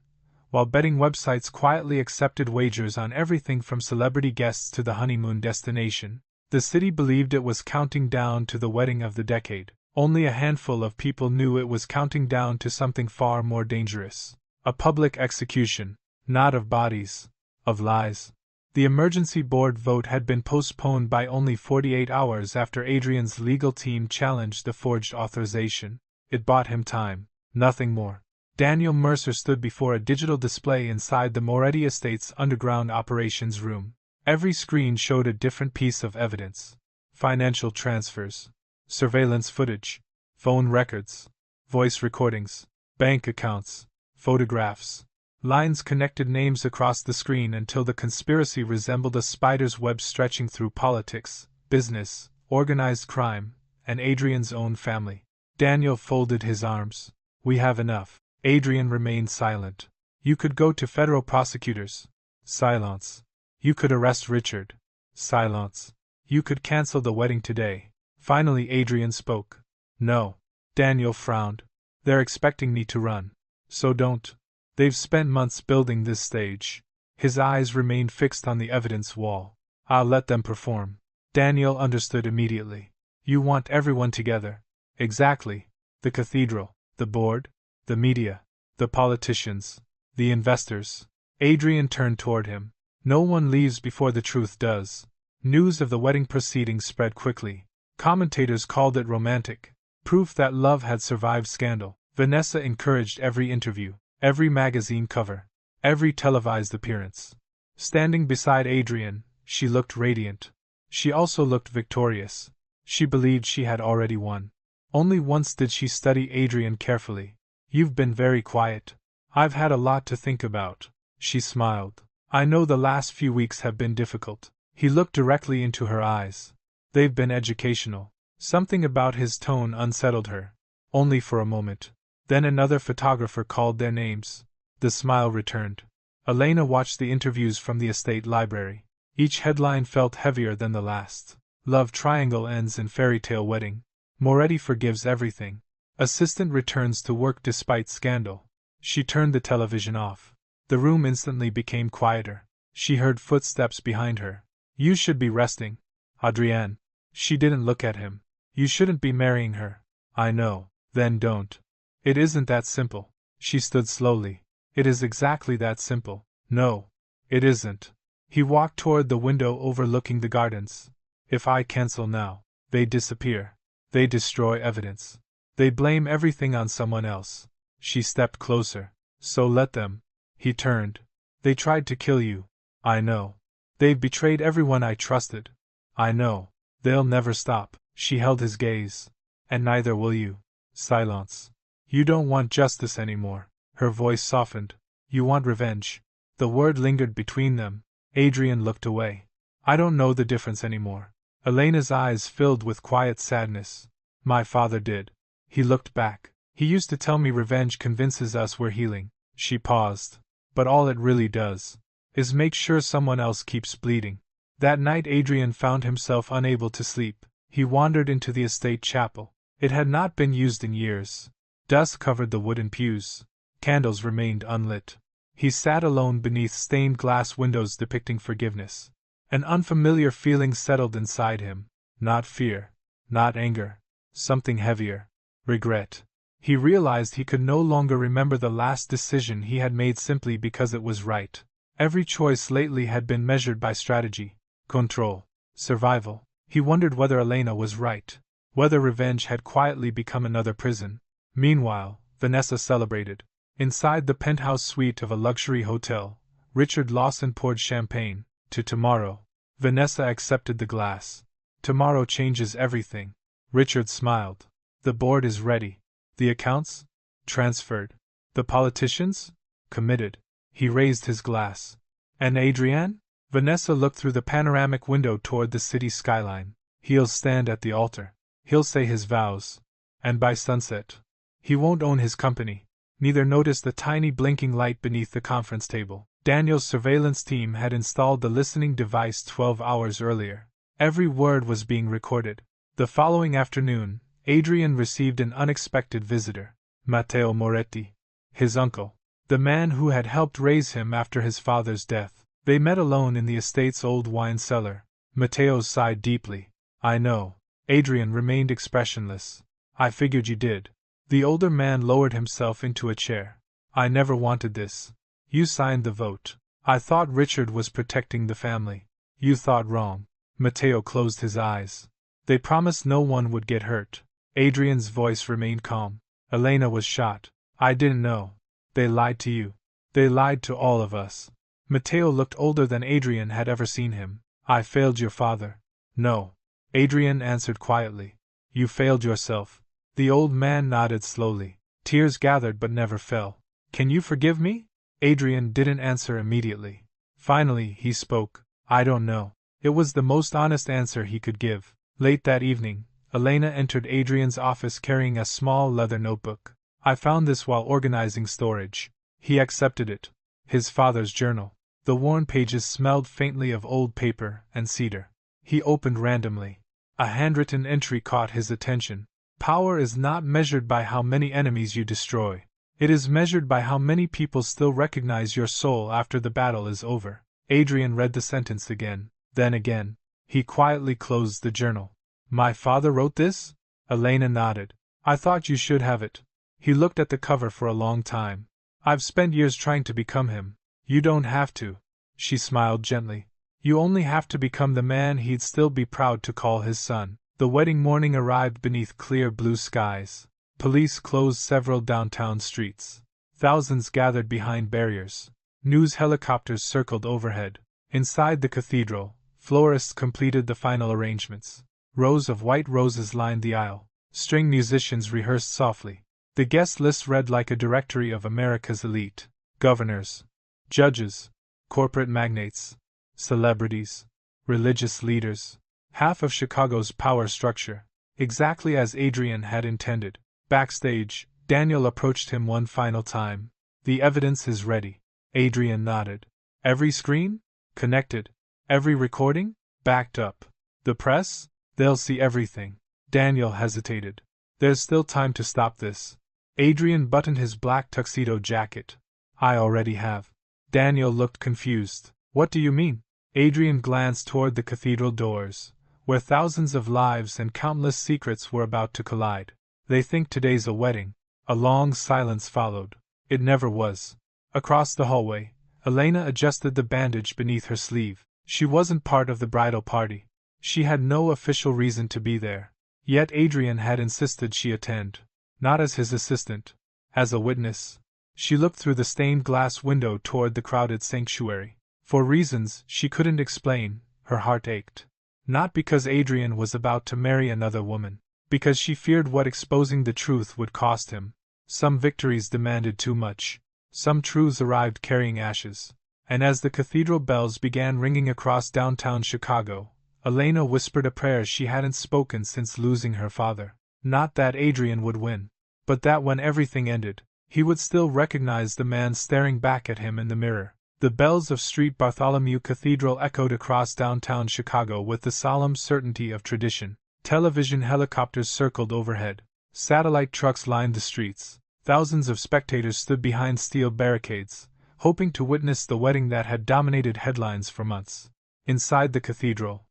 while betting websites quietly accepted wagers on everything from celebrity guests to the honeymoon destination. The city believed it was counting down to the wedding of the decade. Only a handful of people knew it was counting down to something far more dangerous. A public execution, not of bodies, of lies. The emergency board vote had been postponed by only 48 hours after Adrian's legal team challenged the forged authorization. It bought him time, nothing more. Daniel Mercer stood before a digital display inside the Moretti Estate's underground operations room. Every screen showed a different piece of evidence. Financial transfers, surveillance footage, phone records, voice recordings, bank accounts, photographs. Lines connected names across the screen until the conspiracy resembled a spider's web stretching through politics, business, organized crime, and Adrian's own family. Daniel folded his arms. We have enough. Adrian remained silent. You could go to federal prosecutors. Silence. You could arrest Richard. Silence. You could cancel the wedding today. Finally, Adrian spoke. No. Daniel frowned. They're expecting me to run. So don't. They've spent months building this stage. His eyes remained fixed on the evidence wall. I'll let them perform. Daniel understood immediately. You want everyone together. Exactly. The cathedral. The board, the media, the politicians, the investors. Adrian turned toward him. No one leaves before the truth does. News of the wedding proceedings spread quickly. Commentators called it romantic, proof that love had survived scandal. Vanessa encouraged every interview, every magazine cover, every televised appearance. Standing beside Adrian, she looked radiant. She also looked victorious. She believed she had already won. Only once did she study Adrian carefully. "You've been very quiet." "I've had a lot to think about." She smiled. "I know the last few weeks have been difficult." He looked directly into her eyes. "They've been educational." Something about his tone unsettled her. Only for a moment. Then another photographer called their names. The smile returned. Elena watched the interviews from the estate library. Each headline felt heavier than the last. "Love triangle ends in fairy tale wedding." "Moretti forgives everything." "Assistant returns to work despite scandal." She turned the television off. The room instantly became quieter. She heard footsteps behind her. "You should be resting, Adrienne." She didn't look at him. "You shouldn't be marrying her." "I know." "Then don't." "It isn't that simple." She stood slowly. "It is exactly that simple." "No, it isn't." He walked toward the window overlooking the gardens. "If I cancel now, they disappear. They destroy evidence. They blame everything on someone else." She stepped closer. "So let them." He turned. "They tried to kill you." "I know." "They've betrayed everyone I trusted." "I know." "They'll never stop." She held his gaze. "And neither will you." Silence. "You don't want justice anymore." Her voice softened. "You want revenge." The word lingered between them. Adrian looked away. "I don't know the difference anymore." Elena's eyes filled with quiet sadness. "My father did." He looked back. "He used to tell me revenge convinces us we're healing." She paused. "But all it really does is make sure someone else keeps bleeding." That night Adrian found himself unable to sleep. He wandered into the estate chapel. It had not been used in years. Dust covered the wooden pews. Candles remained unlit. He sat alone beneath stained glass windows depicting forgiveness. An unfamiliar feeling settled inside him. Not fear. Not anger. Something heavier. Regret. He realized he could no longer remember the last decision he had made simply because it was right. Every choice lately had been measured by strategy, control, survival. He wondered whether Elena was right, whether revenge had quietly become another prison. Meanwhile, Vanessa celebrated. Inside the penthouse suite of a luxury hotel, Richard Lawson poured champagne. "To tomorrow." Vanessa accepted the glass. "Tomorrow changes everything." Richard smiled. "The board is ready." "The accounts?" "Transferred." "The politicians?" "Committed." He raised his glass. "And Adrienne?" Vanessa looked through the panoramic window toward the city skyline. "He'll stand at the altar. He'll say his vows. And by sunset, he won't own his company." Neither noticed the tiny blinking light beneath the conference table. Daniel's surveillance team had installed the listening device 12 hours earlier. Every word was being recorded. The following afternoon, Adrian received an unexpected visitor. Matteo Moretti. His uncle. The man who had helped raise him after his father's death. They met alone in the estate's old wine cellar. Matteo sighed deeply. "I know." Adrian remained expressionless. "I figured you did." The older man lowered himself into a chair. "I never wanted this. You signed the vote. I thought Richard was protecting the family." "You thought wrong." Matteo closed his eyes. "They promised no one would get hurt." Adrian's voice remained calm. "Elena was shot. I didn't know. They lied to you. They lied to all of us." Matteo looked older than Adrian had ever seen him. "I failed your father." "No." Adrian answered quietly. "You failed yourself." The old man nodded slowly. Tears gathered but never fell. "Can you forgive me?" Adrian didn't answer immediately. Finally, he spoke. "I don't know." It was the most honest answer he could give. Late that evening, Elena entered Adrian's office carrying a small leather notebook. "I found this while organizing storage." He accepted it. His father's journal. The worn pages smelled faintly of old paper and cedar. He opened randomly. A handwritten entry caught his attention. "Power is not measured by how many enemies you destroy. It is measured by how many people still recognize your soul after the battle is over." Adrian read the sentence again, then again. He quietly closed the journal. "My father wrote this?" Elena nodded. "I thought you should have it." He looked at the cover for a long time. I've spent years trying to become him. You don't have to. She smiled gently. You only have to become the man he'd still be proud to call his son. The wedding morning arrived beneath clear blue skies. Police closed several downtown streets. Thousands gathered behind barriers. News helicopters circled overhead. Inside the cathedral, florists completed the final arrangements. Rows of white roses lined the aisle. String musicians rehearsed softly. The guest list read like a directory of America's elite: governors, judges, corporate magnates, celebrities, religious leaders, half of Chicago's power structure, exactly as Adrian had intended. Backstage, Daniel approached him one final time. The evidence is ready. Adrian nodded. Every screen? Connected. Every recording? Backed up. The press? They'll see everything. Daniel hesitated. There's still time to stop this. Adrian buttoned his black tuxedo jacket. I already have. Daniel looked confused. What do you mean? Adrian glanced toward the cathedral doors, where thousands of lives and countless secrets were about to collide. They think today's a wedding. A long silence followed. It never was. Across the hallway, Elena adjusted the bandage beneath her sleeve. She wasn't part of the bridal party. She had no official reason to be there. Yet Adrian had insisted she attend. Not as his assistant. As a witness. She looked through the stained glass window toward the crowded sanctuary. For reasons she couldn't explain, her heart ached. Not because Adrian was about to marry another woman. Because she feared what exposing the truth would cost him. Some victories demanded too much. Some truths arrived carrying ashes. And as the cathedral bells began ringing across downtown Chicago, Elena whispered a prayer she hadn't spoken since losing her father. Not that Adrian would win, but that when everything ended, he would still recognize the man staring back at him in the mirror. The bells of St. Bartholomew Cathedral echoed across downtown Chicago with the solemn certainty of tradition. Television helicopters circled overhead. Satellite trucks lined the streets. Thousands of spectators stood behind steel barricades, hoping to witness the wedding that had dominated headlines for months. Inside the cathedral,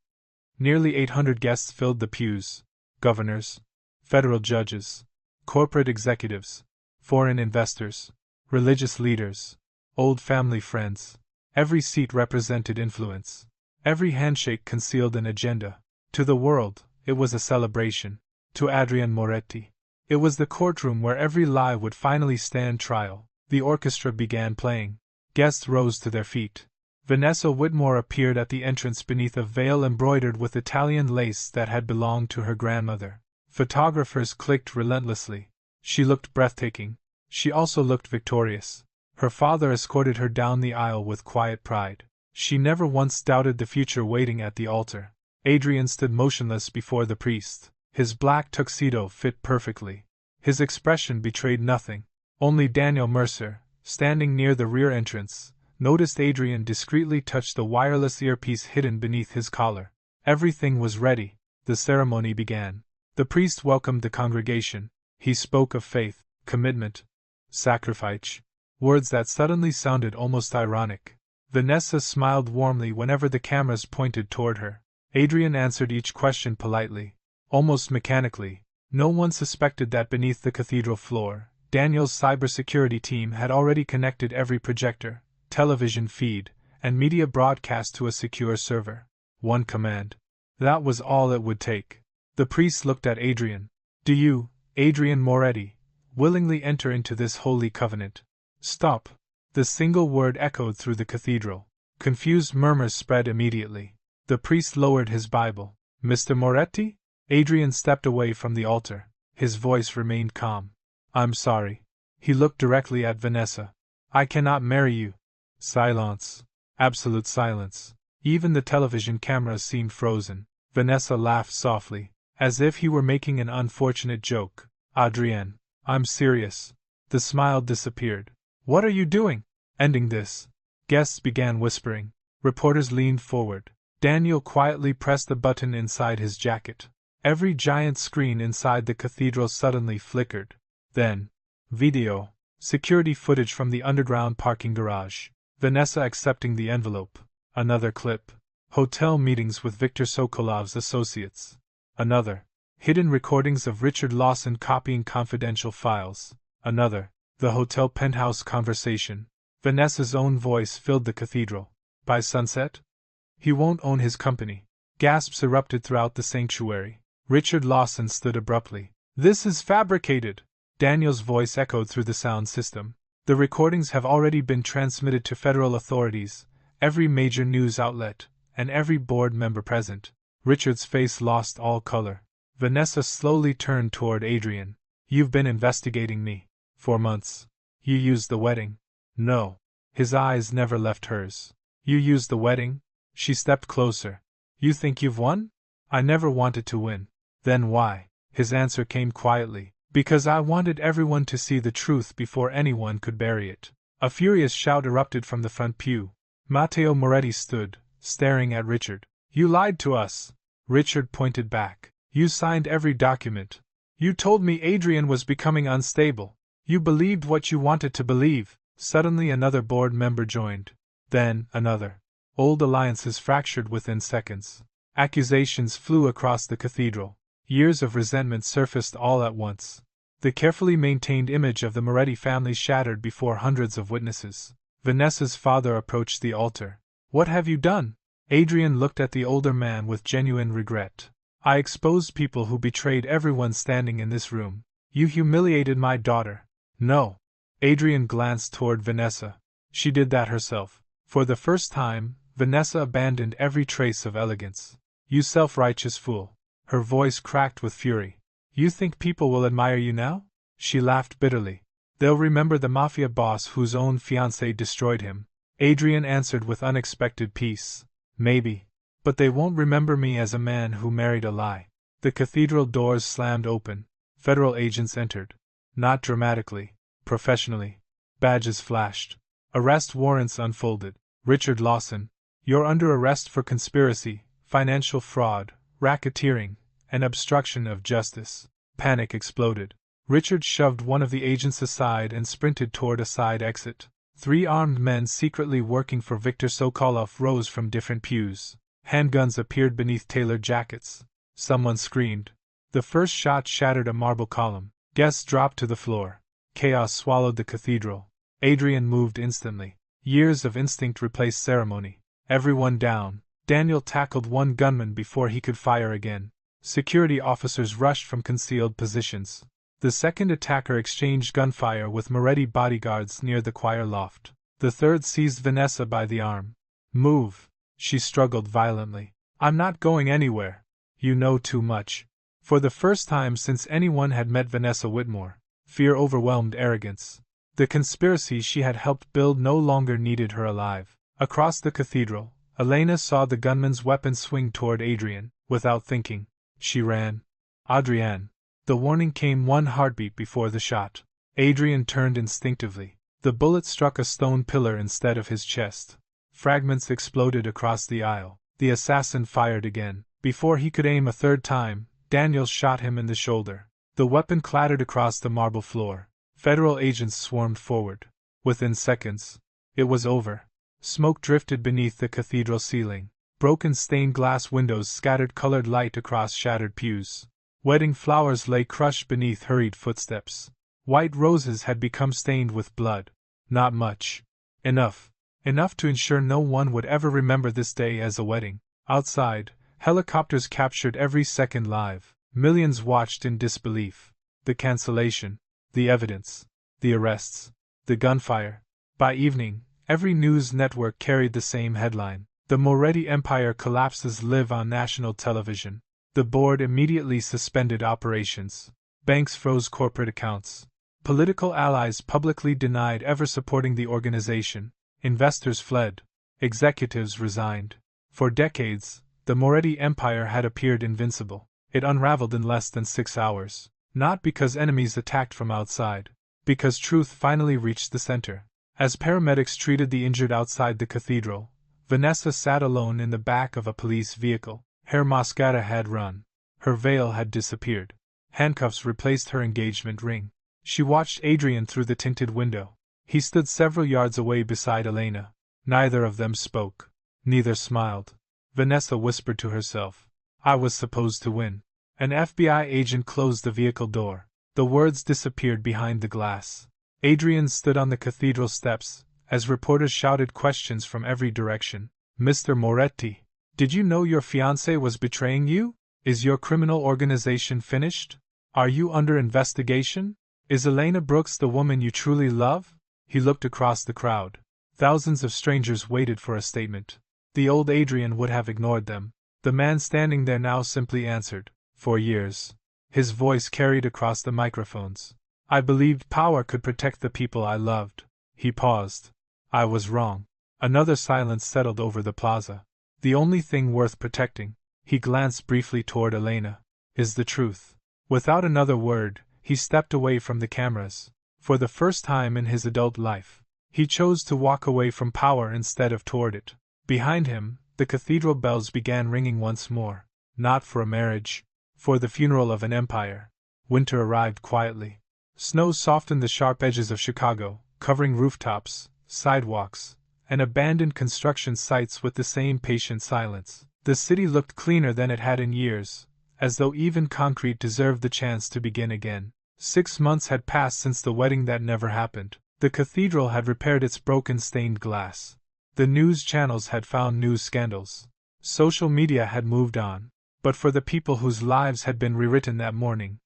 nearly 800 guests filled the pews. Governors, federal judges, corporate executives, foreign investors, religious leaders, old family friends. Every seat represented influence. Every handshake concealed an agenda. To the world, it was a celebration. To Adrian Moretti, it was the courtroom where every lie would finally stand trial. The orchestra began playing. Guests rose to their feet. Vanessa Whitmore appeared at the entrance beneath a veil embroidered with Italian lace that had belonged to her grandmother. Photographers clicked relentlessly. She looked breathtaking. She also looked victorious. Her father escorted her down the aisle with quiet pride. She never once doubted the future waiting at the altar. Adrian stood motionless before the priest. His black tuxedo fit perfectly. His expression betrayed nothing. Only Daniel Mercer, standing near the rear entrance, noticed Adrian discreetly touch the wireless earpiece hidden beneath his collar. Everything was ready. The ceremony began. The priest welcomed the congregation. He spoke of faith, commitment, sacrifice, words that suddenly sounded almost ironic. Vanessa smiled warmly whenever the cameras pointed toward her. Adrian answered each question politely, almost mechanically. No one suspected that beneath the cathedral floor, Daniel's cybersecurity team had already connected every projector, television feed, and media broadcast to a secure server. One command. That was all it would take. The priest looked at Adrian. Do you, Adrian Moretti, willingly enter into this holy covenant? Stop. The single word echoed through the cathedral. Confused murmurs spread immediately. The priest lowered his Bible. Mr. Moretti? Adrian stepped away from the altar. His voice remained calm. I'm sorry. He looked directly at Vanessa. I cannot marry you. Silence. Absolute silence. Even the television cameras seemed frozen. Vanessa laughed softly, as if he were making an unfortunate joke. Adrienne, I'm serious. The smile disappeared. What are you doing? Ending this. Guests began whispering. Reporters leaned forward. Daniel quietly pressed the button inside his jacket. Every giant screen inside the cathedral suddenly flickered. Then, video. Security footage from the underground parking garage. Vanessa accepting the envelope. Another clip. Hotel meetings with Viktor Sokolov's associates. Another. Hidden recordings of Richard Lawson copying confidential files. Another. The hotel penthouse conversation. Vanessa's own voice filled the cathedral. By sunset? He won't own his company. Gasps erupted throughout the sanctuary. Richard Lawson stood abruptly. This is fabricated! Daniel's voice echoed through the sound system. The recordings have already been transmitted to federal authorities, every major news outlet, and every board member present. Richard's face lost all color. Vanessa slowly turned toward Adrian. You've been investigating me. For months. You used the wedding. No. His eyes never left hers. You used the wedding? She stepped closer. You think you've won? I never wanted to win. Then why? His answer came quietly. Because I wanted everyone to see the truth before anyone could bury it. A furious shout erupted from the front pew. Matteo Moretti stood, staring at Richard. You lied to us. Richard pointed back. You signed every document. You told me Adrian was becoming unstable. You believed what you wanted to believe. Suddenly another board member joined. Then, another. Old alliances fractured within seconds. Accusations flew across the cathedral. Years of resentment surfaced all at once. The carefully maintained image of the Moretti family shattered before hundreds of witnesses. Vanessa's father approached the altar. What have you done? Adrian looked at the older man with genuine regret. I exposed people who betrayed everyone standing in this room. You humiliated my daughter. No. Adrian glanced toward Vanessa. She did that herself. For the first time, Vanessa abandoned every trace of elegance. You self-righteous fool. Her voice cracked with fury. You think people will admire you now? She laughed bitterly. They'll remember the Mafia boss whose own fiancée destroyed him. Adrian answered with unexpected peace. Maybe. But they won't remember me as a man who married a lie. The cathedral doors slammed open. Federal agents entered. Not dramatically. Professionally. Badges flashed. Arrest warrants unfolded. Richard Lawson, you're under arrest for conspiracy, financial fraud, racketeering, and obstruction of justice. Panic exploded. Richard shoved one of the agents aside and sprinted toward a side exit. 3 armed men secretly working for Viktor Sokolov rose from different pews. Handguns appeared beneath tailored jackets. Someone screamed. The first shot shattered a marble column. Guests dropped to the floor. Chaos swallowed the cathedral. Adrian moved instantly. Years of instinct replaced ceremony. Everyone down. Daniel tackled one gunman before he could fire again. Security officers rushed from concealed positions. The second attacker exchanged gunfire with Moretti bodyguards near the choir loft. The third seized Vanessa by the arm. Move. She struggled violently. I'm not going anywhere. You know too much. For the first time since anyone had met Vanessa Whitmore, fear overwhelmed arrogance. The conspiracy she had helped build no longer needed her alive. Across the cathedral, Elena saw the gunman's weapon swing toward Adrian. Without thinking, she ran. Adrian. The warning came 1 heartbeat before the shot. Adrian turned instinctively. The bullet struck a stone pillar instead of his chest. Fragments exploded across the aisle. The assassin fired again. Before he could aim a third time, Daniel shot him in the shoulder. The weapon clattered across the marble floor. Federal agents swarmed forward. Within seconds, it was over. Smoke drifted beneath the cathedral ceiling. Broken stained glass windows scattered colored light across shattered pews. Wedding flowers lay crushed beneath hurried footsteps. White roses had become stained with blood. Not much. Enough. Enough to ensure no one would ever remember this day as a wedding. Outside, helicopters captured every second live. Millions watched in disbelief. The cancellation. The evidence. The arrests. The gunfire. By evening, every news network carried the same headline. The Moretti Empire collapses live on national television. The board immediately suspended operations. Banks froze corporate accounts. Political allies publicly denied ever supporting the organization. Investors fled. Executives resigned. For decades, the Moretti Empire had appeared invincible. It unraveled in less than 6 hours. Not because enemies attacked from outside. Because truth finally reached the center. As paramedics treated the injured outside the cathedral, Vanessa sat alone in the back of a police vehicle. Hair mascara had run. Her veil had disappeared. Handcuffs replaced her engagement ring. She watched Adrian through the tinted window. He stood several yards away beside Elena. Neither of them spoke. Neither smiled. Vanessa whispered to herself, I was supposed to win. An FBI agent closed the vehicle door. The words disappeared behind the glass. Adrian stood on the cathedral steps, as reporters shouted questions from every direction. Mr. Moretti, did you know your fiancée was betraying you? Is your criminal organization finished? Are you under investigation? Is Elena Brooks the woman you truly love? He looked across the crowd. Thousands of strangers waited for a statement. The old Adrian would have ignored them. The man standing there now simply answered, "For years." His voice carried across the microphones. "I believed power could protect the people I loved." He paused. "I was wrong." Another silence settled over the plaza. "The only thing worth protecting," he glanced briefly toward Elena, "is the truth." Without another word, he stepped away from the cameras. For the first time in his adult life, he chose to walk away from power instead of toward it. Behind him, the cathedral bells began ringing once more. Not for a marriage, for the funeral of an empire. Winter arrived quietly. Snow softened the sharp edges of Chicago, covering rooftops, sidewalks, and abandoned construction sites with the same patient silence. The city looked cleaner than it had in years, as though even concrete deserved the chance to begin again. 6 months had passed since the wedding that never happened. The cathedral had repaired its broken stained glass. The news channels had found news scandals. Social media had moved on. But for the people whose lives had been rewritten that morning,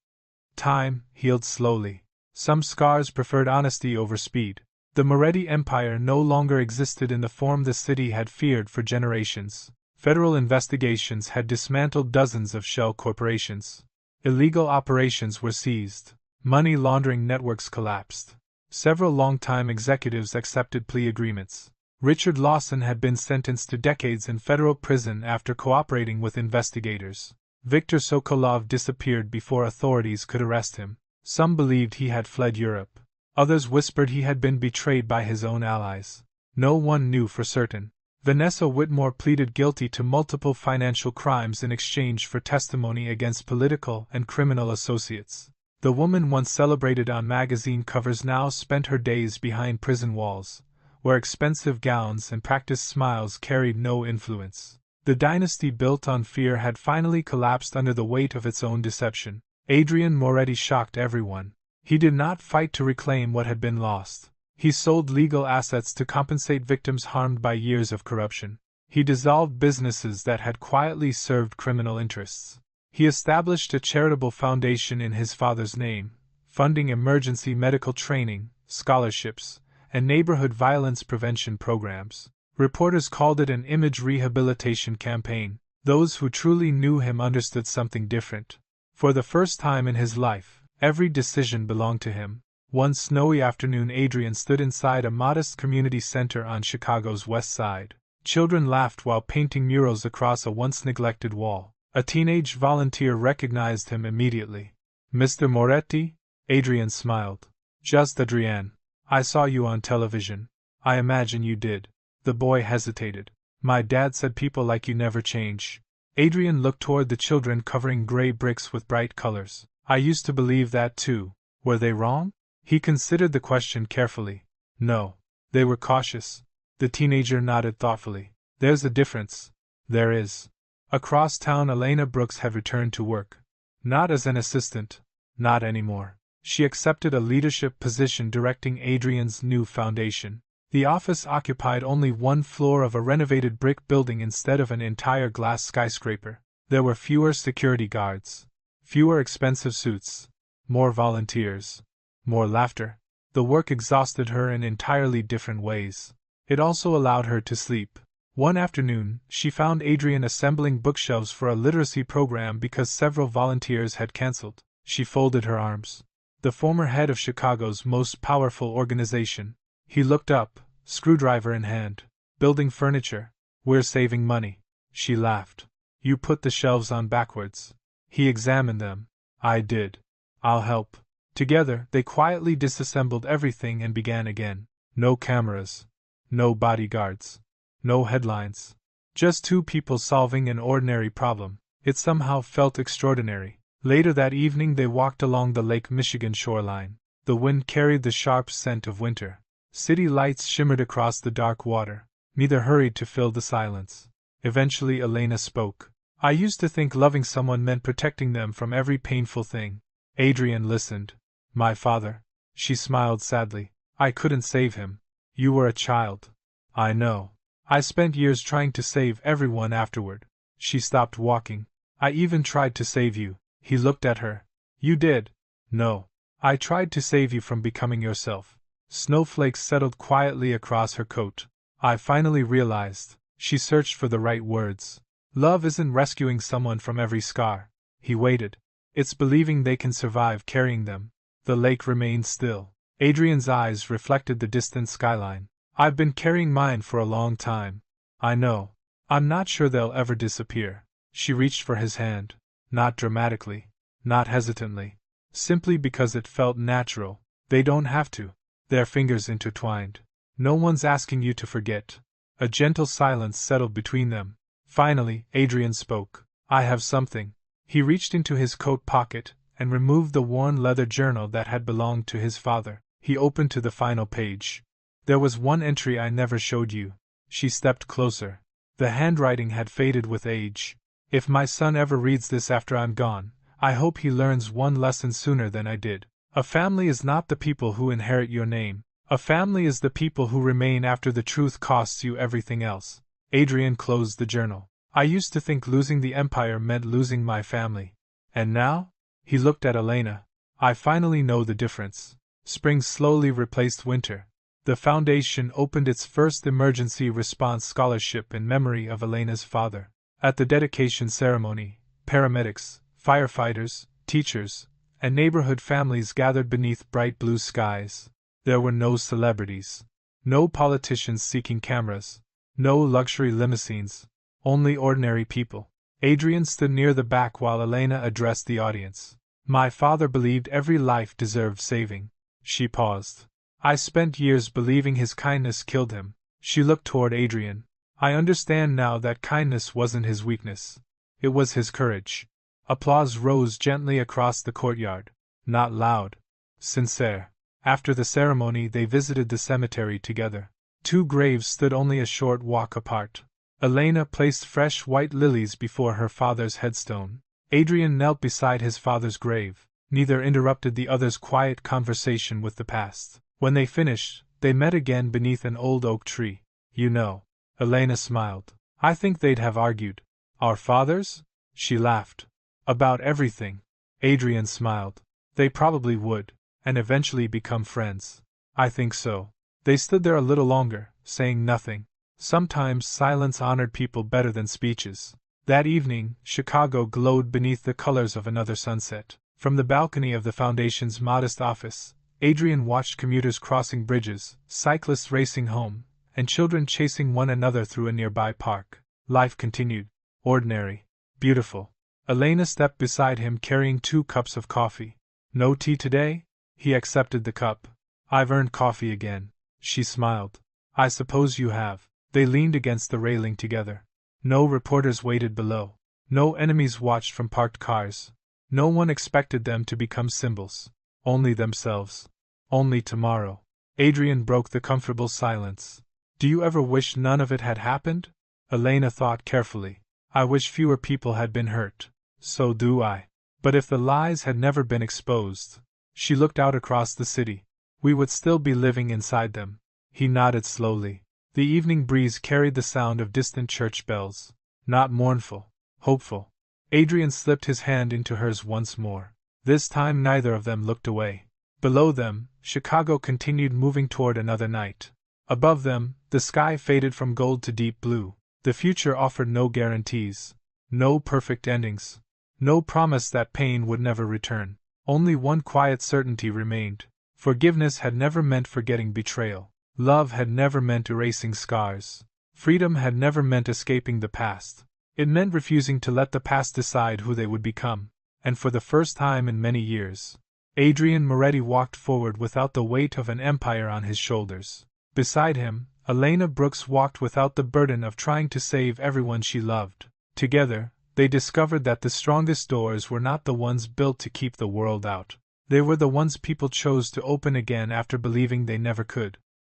time healed slowly. Some scars preferred honesty over speed. The Moretti Empire no longer existed in the form the city had feared for generations. Federal investigations had dismantled dozens of shell corporations. Illegal operations were seized. Money laundering networks collapsed. Several longtime executives accepted plea agreements. Richard Lawson had been sentenced to decades in federal prison after cooperating with investigators. Viktor Sokolov disappeared before authorities could arrest him. Some believed he had fled Europe. Others whispered he had been betrayed by his own allies. No one knew for certain. Vanessa Whitmore pleaded guilty to multiple financial crimes in exchange for testimony against political and criminal associates. The woman once celebrated on magazine covers now spent her days behind prison walls, where expensive gowns and practiced smiles carried no influence. The dynasty built on fear had finally collapsed under the weight of its own deception. Adrian Moretti shocked everyone. He did not fight to reclaim what had been lost. He sold legal assets to compensate victims harmed by years of corruption. He dissolved businesses that had quietly served criminal interests. He established a charitable foundation in his father's name, funding emergency medical training, scholarships, and neighborhood violence prevention programs. Reporters called it an image rehabilitation campaign. Those who truly knew him understood something different. For the first time in his life, every decision belonged to him. One snowy afternoon, Adrian stood inside a modest community center on Chicago's west side. Children laughed while painting murals across a once neglected wall. A teenage volunteer recognized him immediately. "Mr. Moretti?" Adrian smiled. "Just Adrian. I saw you on television." "I imagine you did." The boy hesitated. "My dad said people like you never change." Adrian looked toward the children covering gray bricks with bright colors. "I used to believe that too. Were they wrong?" He considered the question carefully. "No. They were cautious." The teenager nodded thoughtfully. "There's a difference." "There is." Across town, Elena Brooks had returned to work. Not as an assistant. Not anymore. She accepted a leadership position directing Adrian's new foundation. The office occupied only one floor of a renovated brick building instead of an entire glass skyscraper. There were fewer security guards, fewer expensive suits, more volunteers, more laughter. The work exhausted her in entirely different ways. It also allowed her to sleep. One afternoon, she found Adrian assembling bookshelves for a literacy program because several volunteers had canceled. She folded her arms. The former head of Chicago's most powerful organization. He looked up, screwdriver in hand. "Building furniture. We're saving money." She laughed. "You put the shelves on backwards." He examined them. "I did. I'll help." Together, they quietly disassembled everything and began again. No cameras. No bodyguards. No headlines. Just two people solving an ordinary problem. It somehow felt extraordinary. Later that evening, they walked along the Lake Michigan shoreline. The wind carried the sharp scent of winter. City lights shimmered across the dark water. Neither hurried to fill the silence. Eventually, Elena spoke. "I used to think loving someone meant protecting them from every painful thing." Adrian listened. My father. She smiled sadly. I couldn't save him. You were a child. I know. I spent years trying to save everyone afterward. She stopped walking. I even tried to save you. He looked at her. You did? No. I tried to save you from becoming yourself. Snowflakes settled quietly across her coat. I finally realized. She searched for the right words. Love isn't rescuing someone from every scar. He waited. It's believing they can survive carrying them. The lake remained still. Adrian's eyes reflected the distant skyline. I've been carrying mine for a long time. I know. I'm not sure they'll ever disappear. She reached for his hand. Not dramatically. Not hesitantly. Simply because it felt natural. They don't have to. Their fingers intertwined. No one's asking you to forget. A gentle silence settled between them. Finally, Adrian spoke. I have something. He reached into his coat pocket and removed the worn leather journal that had belonged to his father. He opened to the final page. There was one entry I never showed you. She stepped closer. The handwriting had faded with age. If my son ever reads this after I'm gone, I hope he learns one lesson sooner than I did. A family is not the people who inherit your name. A family is the people who remain after the truth costs you everything else. Adrian closed the journal. I used to think losing the empire meant losing my family. And now? He looked at Elena. I finally know the difference. Spring slowly replaced winter. The Foundation opened its first emergency response scholarship in memory of Elena's father. At the dedication ceremony, paramedics, firefighters, teachers, and neighborhood families gathered beneath bright blue skies. There were no celebrities. No politicians seeking cameras. No luxury limousines. Only ordinary people. Adrian stood near the back while Elena addressed the audience. My father believed every life deserved saving. She paused. I spent years believing his kindness killed him. She looked toward Adrian. I understand now that kindness wasn't his weakness. It was his courage. Applause rose gently across the courtyard. Not loud. Sincere. After the ceremony, they visited the cemetery together. Two graves stood only a short walk apart. Elena placed fresh white lilies before her father's headstone. Adrian knelt beside his father's grave. Neither interrupted the other's quiet conversation with the past. When they finished, they met again beneath an old oak tree. You know. Elena smiled. I think they'd have argued. Our fathers? She laughed. About everything. Adrian smiled. They probably would, and eventually become friends. I think so. They stood there a little longer, saying nothing. Sometimes silence honored people better than speeches. That evening, Chicago glowed beneath the colors of another sunset. From the balcony of the Foundation's modest office, Adrian watched commuters crossing bridges, cyclists racing home, and children chasing one another through a nearby park. Life continued. Ordinary. Beautiful. Elena stepped beside him carrying 2 cups of coffee. No tea today? He accepted the cup. I've earned coffee again. She smiled. I suppose you have. They leaned against the railing together. No reporters waited below. No enemies watched from parked cars. No one expected them to become symbols. Only themselves. Only tomorrow. Adrian broke the comfortable silence. Do you ever wish none of it had happened? Elena thought carefully. I wish fewer people had been hurt. So do I. But if the lies had never been exposed, she looked out across the city, we would still be living inside them. He nodded slowly. The evening breeze carried the sound of distant church bells. Not mournful, hopeful. Adrian slipped his hand into hers once more. This time neither of them looked away. Below them, Chicago continued moving toward another night. Above them, the sky faded from gold to deep blue. The future offered no guarantees. No perfect endings. No promise that pain would never return. Only one quiet certainty remained. Forgiveness had never meant forgetting betrayal. Love had never meant erasing scars. Freedom had never meant escaping the past. It meant refusing to let the past decide who they would become. And for the first time in many years, Adrian Moretti walked forward without the weight of an empire on his shoulders. Beside him, Elena Brooks walked without the burden of trying to save everyone she loved. Together, they discovered that the strongest doors were not the ones built to keep the world out. They were the ones people chose to open again after believing they never could.